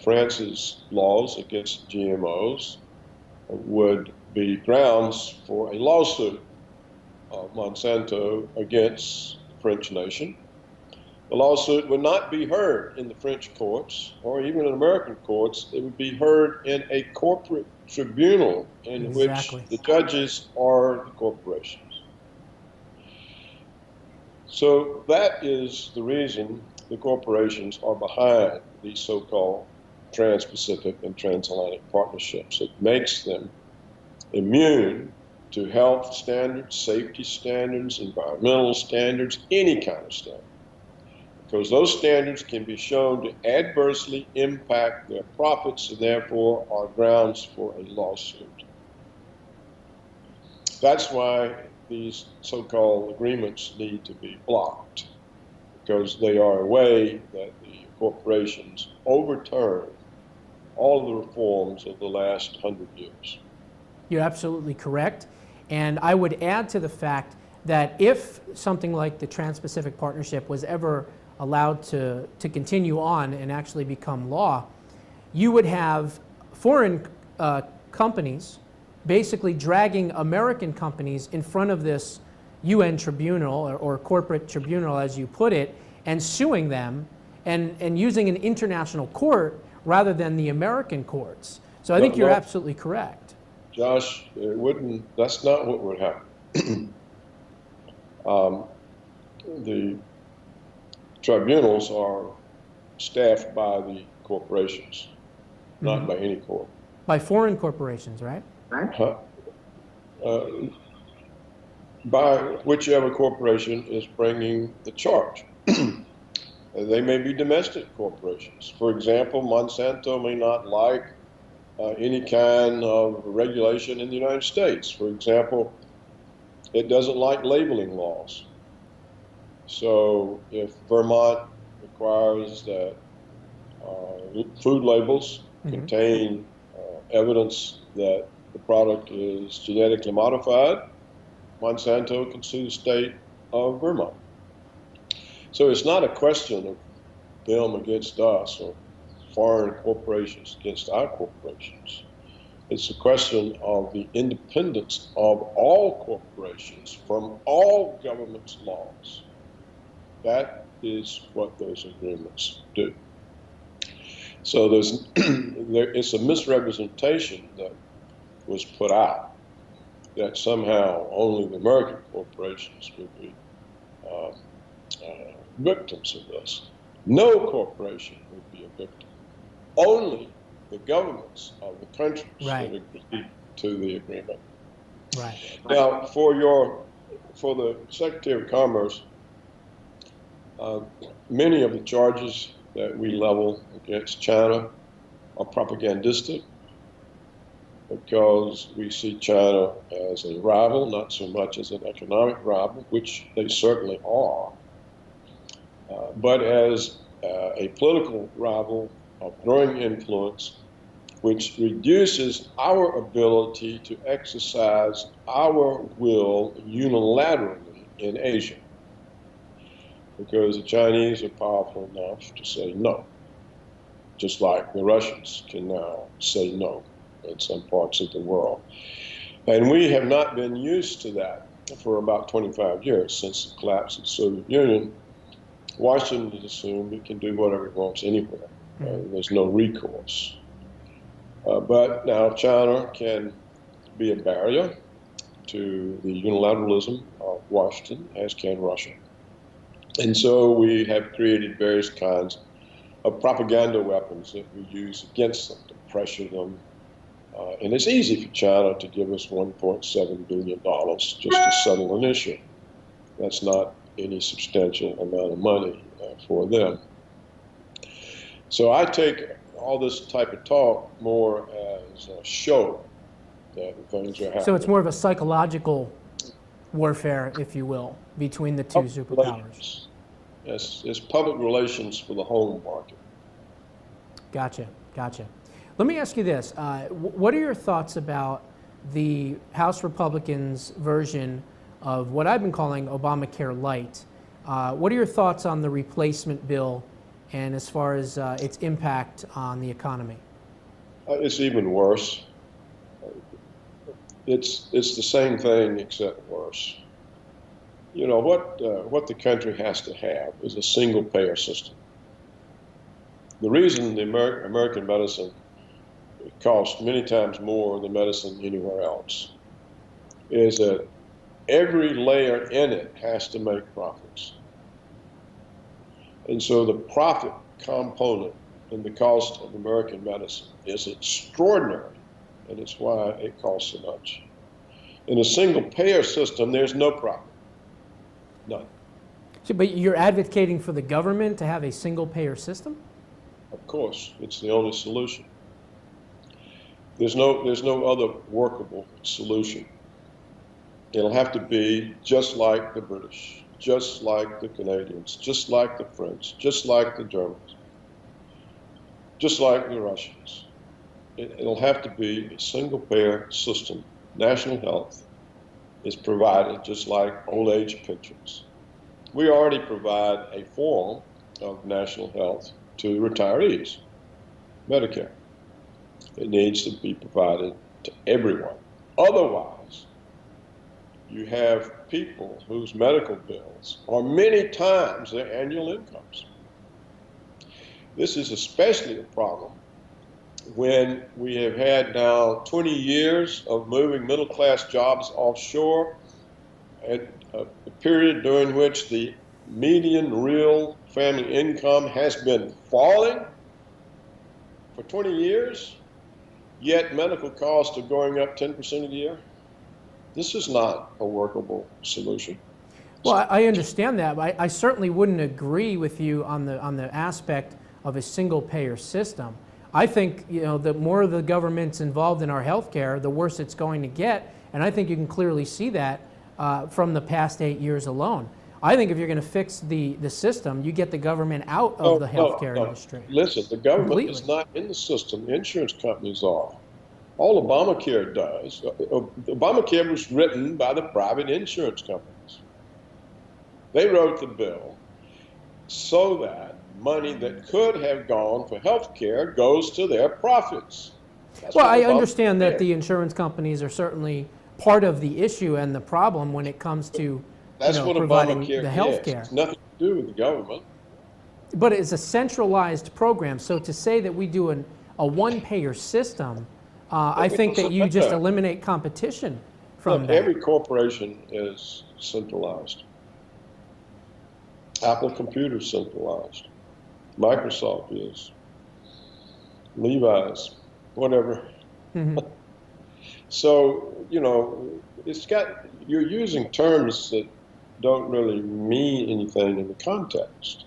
France's laws against GMOs would be grounds for a lawsuit of Monsanto against the French nation. The lawsuit would not be heard in the French courts or even in American courts. It would be heard in a corporate tribunal in which the judges are the corporations. So that is the reason the corporations are behind these so-called Trans-Pacific and Transatlantic partnerships. It makes them immune to health standards, safety standards, environmental standards, any kind of standard, because those standards can be shown to adversely impact their profits and therefore are grounds for a lawsuit. That's why these so-called agreements need to be blocked, because they are a way that the corporations overturn all of the reforms of the last 100 years. You're absolutely correct. And I would add to the fact that if something like the Trans-Pacific Partnership was ever allowed to continue on and actually become law, you would have foreign companies basically dragging American companies in front of this UN tribunal or corporate tribunal, as you put it, and suing them and using an international court rather than the American courts. So I think you're absolutely correct. Josh, that's not what would happen. The tribunals are staffed by the corporations, not by any court. By foreign corporations, right? By whichever corporation is bringing the charge. They may be domestic corporations. For example, Monsanto may not like any kind of regulation in the United States. For example, it doesn't like labeling laws. So if Vermont requires that food labels contain evidence that the product is genetically modified, Monsanto can sue the state of Vermont. So it's not a question of them against us or foreign corporations against our corporations. It's a question of the independence of all corporations from all government's laws. That is what those agreements do. So it's a misrepresentation that was put out that somehow only the American corporations would be victims of this. No corporation would be a victim. Only the governments of the countries would agree to the agreement. Right. Now, for the Secretary of Commerce, many of the charges that we level against China are propagandistic, because we see China as a rival, not so much as an economic rival, which they certainly are, but as a political rival of growing influence, which reduces our ability to exercise our will unilaterally in Asia. Because the Chinese are powerful enough to say no, just like the Russians can now say no in some parts of the world. And we have not been used to that for about 25 years, since the collapse of the Soviet Union. Washington assumed it can do whatever it wants anywhere. There's no recourse. But now China can be a barrier to the unilateralism of Washington, as can Russia. And so we have created various kinds of propaganda weapons that we use against them to pressure them. And it's easy for China to give us $1.7 billion just to settle an issue. That's not any substantial amount of money for them. So I take all this type of talk more as a show that things are happening. So it's more of a psychological warfare, if you will, between the two superpowers. Yes, it's public relations for the home market. Gotcha, gotcha. Let me ask you this. What are your thoughts about the House Republicans' version of what I've been calling Obamacare Light? What are your thoughts on the replacement bill and as far as its impact on the economy? It's even worse. It's the same thing except worse. You know, what the country has to have is a single-payer system. The reason the American medicine costs many times more than medicine anywhere else is that every layer in it has to make profits. And so the profit component in the cost of American medicine is extraordinary, and it's why it costs so much. In a single-payer system, there's no profit. None. So, but you're advocating for the government to have a single-payer system? Of course, it's the only solution. There's no other workable solution. It'll have to be just like the British, just like the Canadians, just like the French, just like the Germans, just like the Russians. It'll have to be a single-payer system. National health is provided just like old age pensions. We already provide a form of national health to retirees, Medicare. It needs to be provided to everyone. Otherwise, you have people whose medical bills are many times their annual incomes. This is especially a problem when we have had now 20 years of moving middle-class jobs offshore, at a period during which the median real family income has been falling for 20 years, yet medical costs are going up 10% a year. This is not a workable solution. Well, I understand that, but I certainly wouldn't agree with you on the aspect of a single-payer system. I think, you know, the more the government's involved in our health care, the worse it's going to get, and I think you can clearly see that from the past 8 years alone. I think if you're going to fix the system, you get the government out of the healthcare industry. Listen, the government is not in the system. The insurance companies are. All Obamacare does, Obamacare was written by the private insurance companies. They wrote the bill so that money that could have gone for health care goes to their profits. Well, I understand that the insurance companies are certainly part of the issue and the problem when it comes to providing the health care. It's nothing to do with the government. But it's a centralized program. So to say that we do a one-payer system, I think that you just eliminate competition from that. Every corporation is centralized. Apple Computer's centralized. Microsoft is. Levi's, whatever. Mm-hmm. So, you know, you're using terms that don't really mean anything in the context.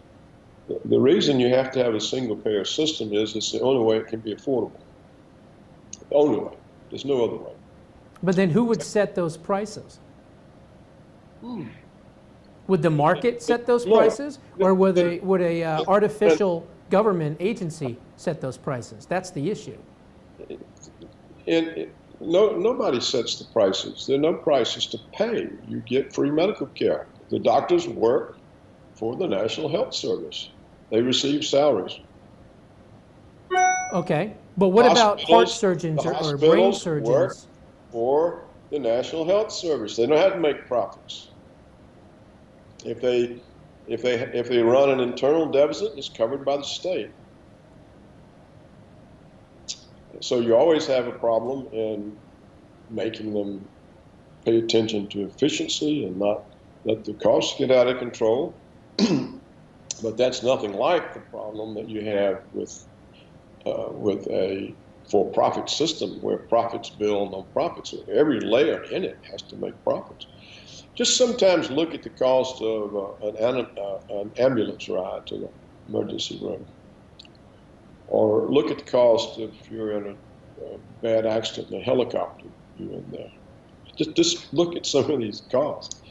The reason you have to have a single-payer system is it's the only way it can be affordable. The only way. There's no other way. But then who would set those prices? Would the market set those prices, or would a artificial government agency set those prices? That's the issue. Nobody sets the prices. There are no prices to pay. You get free medical care. The doctors work for the National Health Service. They receive salaries. Okay, but what about heart surgeons or brain surgeons? Work for the National Health Service. They don't have to make profits. If they run an internal deficit, it's covered by the state. So you always have a problem in making them pay attention to efficiency and not let the costs get out of control. But that's nothing like the problem that you have with a for-profit system where profits build on profits. Every layer in it has to make profits. Just sometimes look at the cost of an ambulance ride to the emergency room, or look at the cost if you're in a bad accident in a helicopter, you're in there. Just look at some of these costs.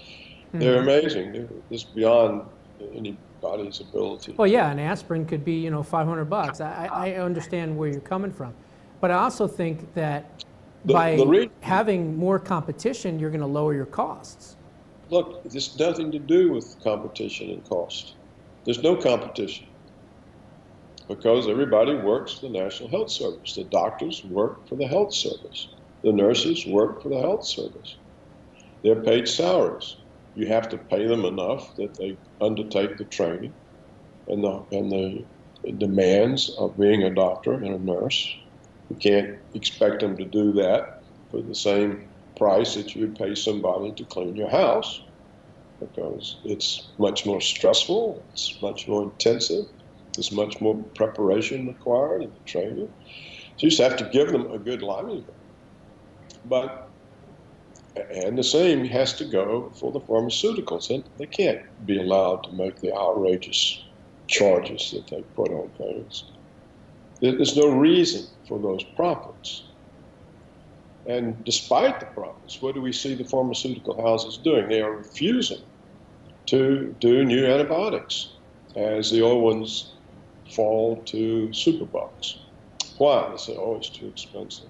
They're amazing. They're just beyond anybody's ability. Well, yeah, an aspirin could be, $500. I understand where you're coming from. But I also think that by having more competition, you're going to lower your costs. Look, this has nothing to do with competition and cost. There's no competition because everybody works for the National Health Service. The doctors work for the health service. The nurses work for the health service. They're paid salaries. You have to pay them enough that they undertake the training and the demands of being a doctor and a nurse. You can't expect them to do that for the same price that you would pay somebody to clean your house, because it's much more stressful, it's much more intensive, there's much more preparation required in the training. So you just have to give them a good livelihood. And the same has to go for the pharmaceuticals. And they can't be allowed to make the outrageous charges that they put on things. There's no reason for those profits. And despite the profits, what do we see the pharmaceutical houses doing? They are refusing to do new antibiotics as the old ones fall to superbugs. Why? They say, oh, it's too expensive.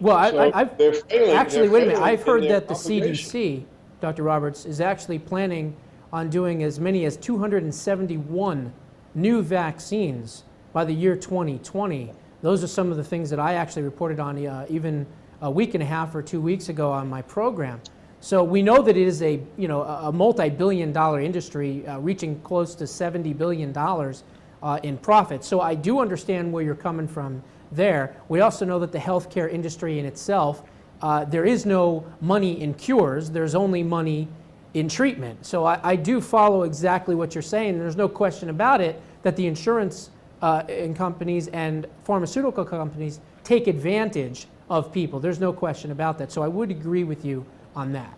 Well, So I've they're failing. actually, They're wait a minute. failing I've in heard their that the obligation. CDC, Dr. Roberts, is actually planning on doing as many as 271 new vaccines by the year 2020. Those are some of the things that I actually reported on even a week and a half or 2 weeks ago on my program. So we know that it is a multi-billion-dollar industry reaching close to $70 billion in profit. So I do understand where you're coming from there. We also know that the healthcare industry in itself, there is no money in cures. There's only money in treatment. So I do follow exactly what you're saying. There's no question about it that the insurance companies and pharmaceutical companies take advantage of people. There's no question about that. So I would agree with you on that.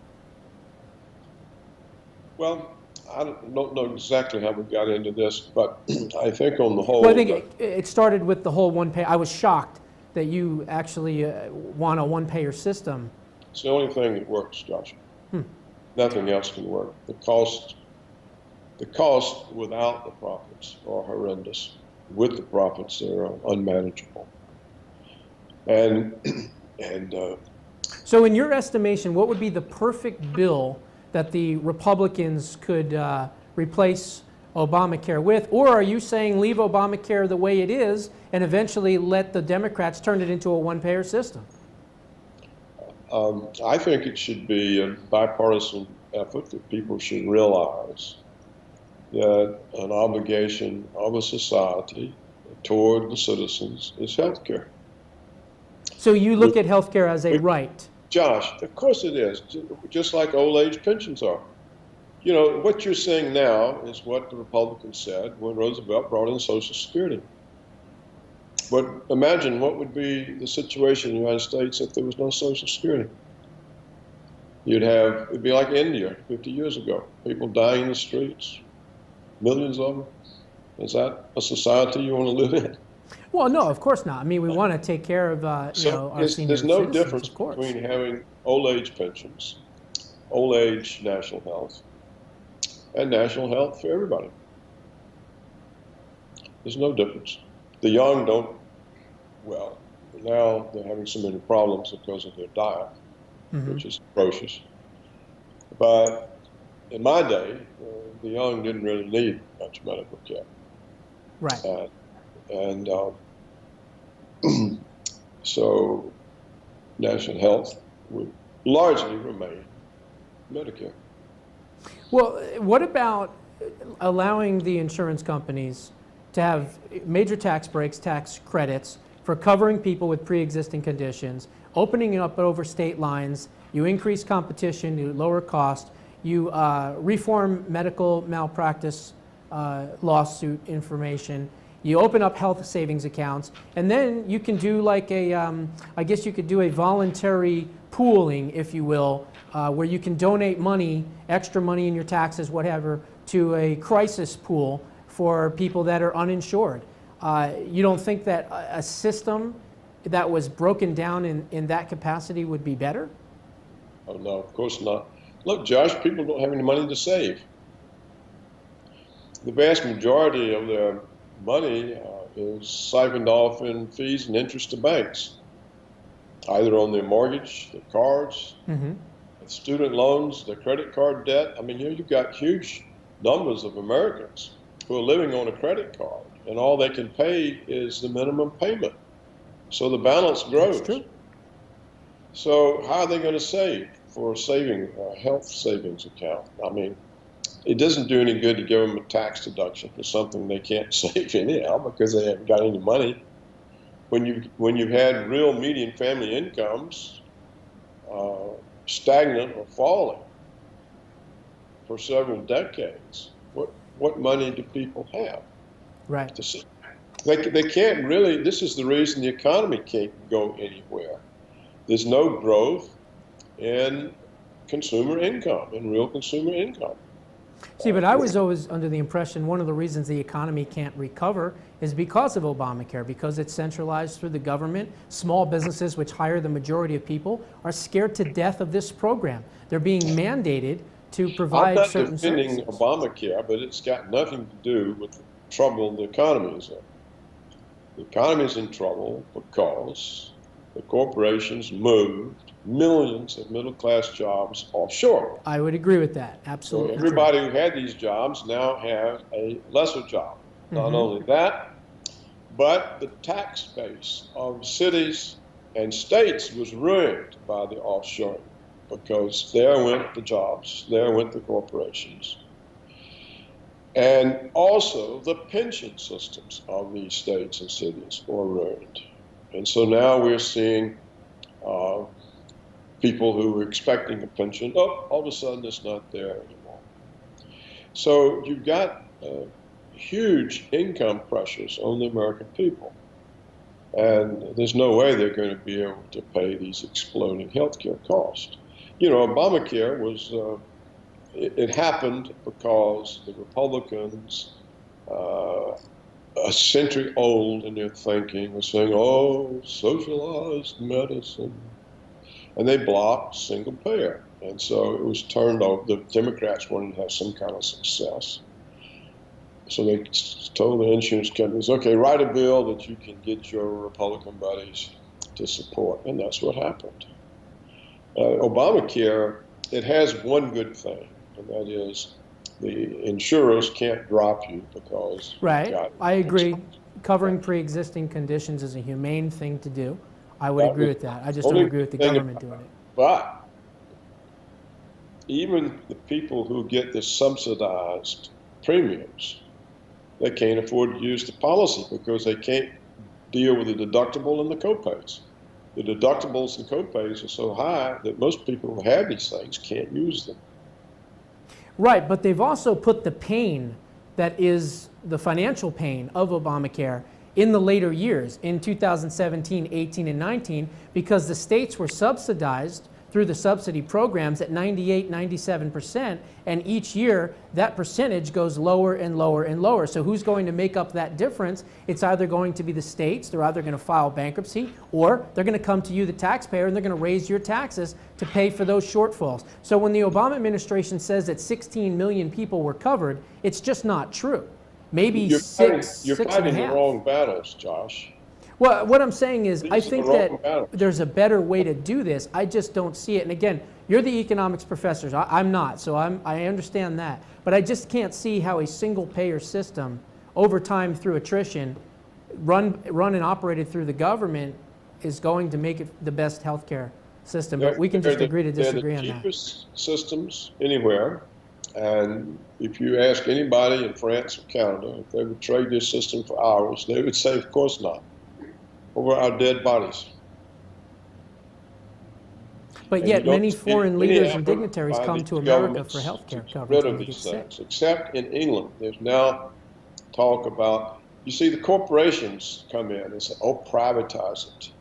Well, I don't know exactly how we got into this, but I think on the whole... Well, I think it started with the whole one-pay. I was shocked that you actually want a one-payer system. It's the only thing that works, Josh. Nothing else can work. The cost without the profits are horrendous. With the profits, they're unmanageable. So in your estimation, what would be the perfect bill that the Republicans could replace Obamacare with? Or are you saying leave Obamacare the way it is and eventually let the Democrats turn it into a one-payer system? I think it should be a bipartisan effort that people should realize that an obligation of a society toward the citizens is health care. So you look at health care as a right? Josh, of course it is, just like old age pensions are. You know, what you're saying now is what the Republicans said when Roosevelt brought in Social Security. But imagine what would be the situation in the United States if there was no Social Security. It'd be like India 50 years ago, people dying in the streets, millions of them. Is that a society you want to live in? Well, no, of course not. I mean, we want to take care of our senior citizens, there's no difference of course, between having old age pensions, old age national health, and national health for everybody. There's no difference. The young don't, well, now they're having so many problems because of their diet, which is atrocious. But in my day, the young didn't really need much medical care. Right. So national health would largely remain Medicare. Well, what about allowing the insurance companies to have major tax breaks, tax credits for covering people with pre-existing conditions, opening it up over state lines. You increase competition, you lower cost, you reform medical malpractice lawsuit information, you open up health savings accounts, and then you can do like a, I guess you could do a voluntary pooling, if you will, where you can donate money, extra money in your taxes, whatever, to a crisis pool for people that are uninsured. You don't think that a system that was broken down in that capacity would be better? Oh, no, of course not. Look, Josh, people don't have any money to save. The vast majority of their money is siphoned off in fees and interest to banks, either on their mortgage, their cards, student loans, their credit card debt. I mean, you've got huge numbers of Americans who are living on a credit card, and all they can pay is the minimum payment. So the balance grows. That's true. So how are they going to save for a health savings account? I mean, it doesn't do any good to give them a tax deduction for something they can't save anyhow because they haven't got any money. When you've had real median family incomes stagnant or falling for several decades, what money do people have? Right. To save? They can't really. This is the reason the economy can't go anywhere. There's no growth in consumer income, in real consumer income. See, but I was always under the impression one of the reasons the economy can't recover is because of Obamacare, because it's centralized through the government. Small businesses, which hire the majority of people, are scared to death of this program. They're being mandated to provide certain services. I'm not defending Obamacare, but it's got nothing to do with the trouble the economy is in. The economy is in trouble because the corporations moved millions of middle-class jobs offshore. I would agree with that. Absolutely. So everybody who had these jobs now have a lesser job. Not only that, but the tax base of cities and states was ruined by the offshoring because there went the jobs, there went the corporations. And also the pension systems of these states and cities were ruined. And so now we're seeing people who were expecting a pension, all of a sudden it's not there anymore. So you've got huge income pressures on the American people. And there's no way they're going to be able to pay these exploding healthcare costs. You know, Obamacare was, it happened because the Republicans, a century old in their thinking, were saying, oh, socialized medicine. And they blocked single payer. And so it was turned over. The Democrats wanted to have some kind of success. So they told the insurance companies, okay, write a bill that you can get your Republican buddies to support. And that's what happened. Obamacare, it has one good thing, and that is the insurers can't drop you because right. I agree. Covering pre-existing conditions is a humane thing to do. I would agree with that. I just don't agree with the government doing it. But even the people who get the subsidized premiums, they can't afford to use the policy because they can't deal with the deductible and the copays. The deductibles and copays are so high that most people who have these things can't use them. Right, but they've also put the pain that is the financial pain of Obamacare in the later years, in 2017, 18, and 19, because the states were subsidized through the subsidy programs at 98, 97%, and each year that percentage goes lower and lower and lower. So who's going to make up that difference? It's either going to be the states, they're either going to file bankruptcy, or they're going to come to you, the taxpayer, and they're going to raise your taxes to pay for those shortfalls. So when the Obama administration says that 16 million people were covered, it's just not true. Maybe you're six fighting and a half. the wrong battles, Josh. Well, what I'm saying is, I think that battles. there's a better way to do this. I just don't see it. And again, you're the economics professors. I'm not, so I understand that. But I just can't see how a single-payer system, over time through attrition, run and operated through the government, is going to make it the best healthcare system. But we can just agree to disagree on that. They're the cheapest systems anywhere. And if you ask anybody in France or Canada if they would trade this system for ours, they would say, of course not. over our dead bodies. But And yet you don't many see foreign any leaders and effort dignitaries by come these to America governments for health care to coverage get rid when of they these get sick. things, except in England. There's now talk about, you see, the corporations come in and say, oh, privatize it.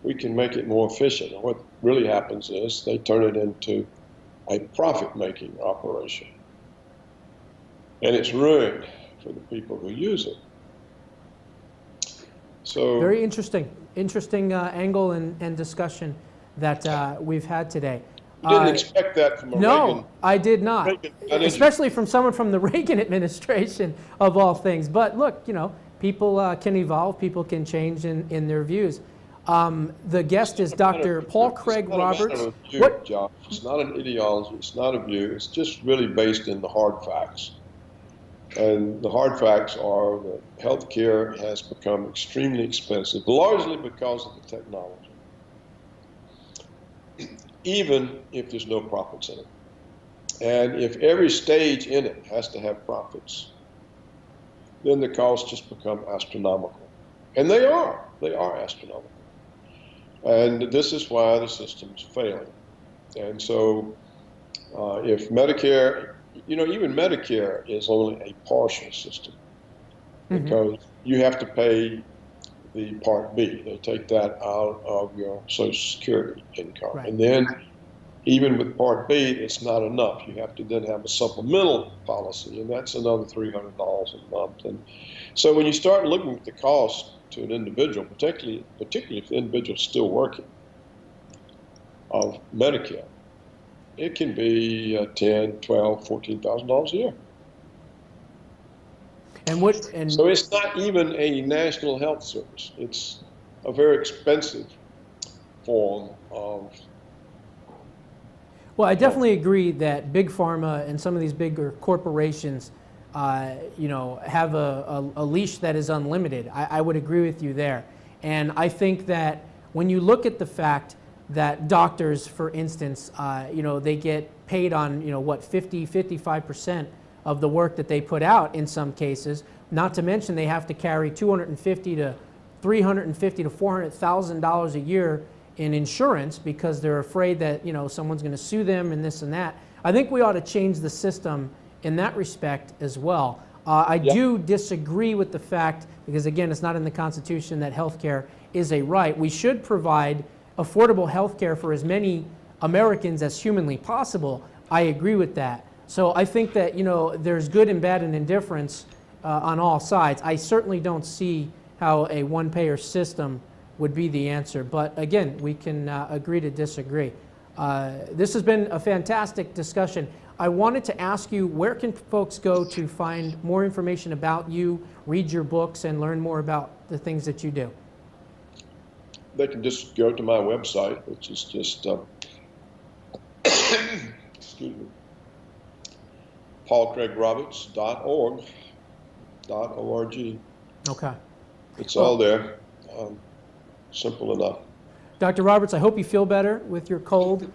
We can make it more efficient. And what really happens is they turn it into a profit-making operation. And it's ruined for the people who use it. So Very interesting angle and discussion that we've had today. you didn't expect that from a No, Reagan. I did not. Reagan, did you? Especially from someone from the Reagan administration, of all things. But look, you know, people can evolve, people can change in their views. The guest is Dr. Paul Craig Roberts. It's not a matter of view, Josh. It's not an ideology. It's not a view. It's just really based in the hard facts. And the hard facts are that healthcare has become extremely expensive, largely because of the technology, even if there's no profits in it. And if every stage in it has to have profits, then the costs just become astronomical. And they are astronomical. And this is why the system's failing. And so if Medicare, you know, even Medicare is only a partial system because you have to pay the Part B. They take that out of your Social Security income. Right. And then even with Part B, it's not enough. You have to then have a supplemental policy, and that's another $300 a month. And so when you start looking at the cost to an individual, particularly if the individual is still working, of Medicare, it can be $10,000, $12,000, $14,000 a year. So it's not even a national health service. It's a very expensive form of. Well, I definitely agree that big pharma and some of these bigger corporations, you know, have a leash that is unlimited. I would agree with you there. And I think that when you look at the fact that doctors, for instance, you know, they get paid on, you know, what, 55% of the work that they put out in some cases, not to mention they have to carry $250,000 to $350,000 to $400,000 a year in insurance because they're afraid that, you know, someone's going to sue them and this and that. I think we ought to change the system in that respect as well. I do disagree with the fact, because again, it's not in the Constitution, that health care is a right. We should provide affordable health care for as many Americans as humanly possible. I agree with that. So I think that, you know, there's good and bad and indifference on all sides. I certainly don't see how a one-payer system would be the answer. But again, we can agree to disagree. This has been a fantastic discussion. I wanted to ask you, where can folks go to find more information about you, read your books, and learn more about the things that you do? They can just go to my website, which is just, excuse me, paulcraigroberts.org. .org. Okay. It's all there. Simple enough. Dr. Roberts, I hope you feel better with your cold.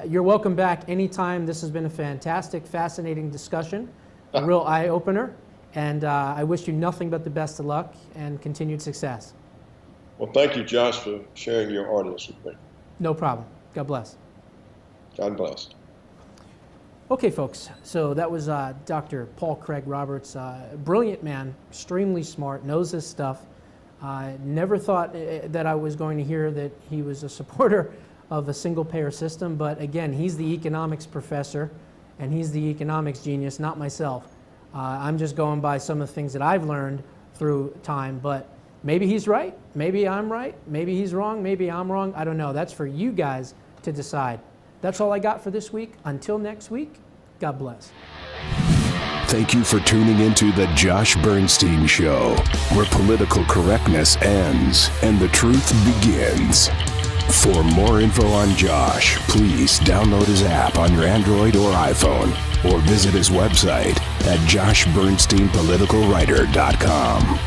You're welcome back anytime. This has been a fantastic, fascinating discussion, a real eye-opener, and I wish you nothing but the best of luck and continued success. Well, thank you, Josh, for sharing your audience with me. No problem. God bless. God bless. Okay, folks, so that was Dr. Paul Craig Roberts, brilliant man, extremely smart, knows his stuff. Never thought that I was going to hear that he was a supporter of a single-payer system, but again, he's the economics professor, and he's the economics genius, not myself. I'm just going by some of the things that I've learned through time, but maybe he's right, maybe I'm right, maybe he's wrong, maybe I'm wrong, I don't know. That's for you guys to decide. That's all I got for this week. Until next week, God bless. Thank you for tuning into The Josh Bernstein Show, where political correctness ends and the truth begins. For more info on Josh, please download his app on your Android or iPhone, or visit his website at joshbernsteinpoliticalwriter.com.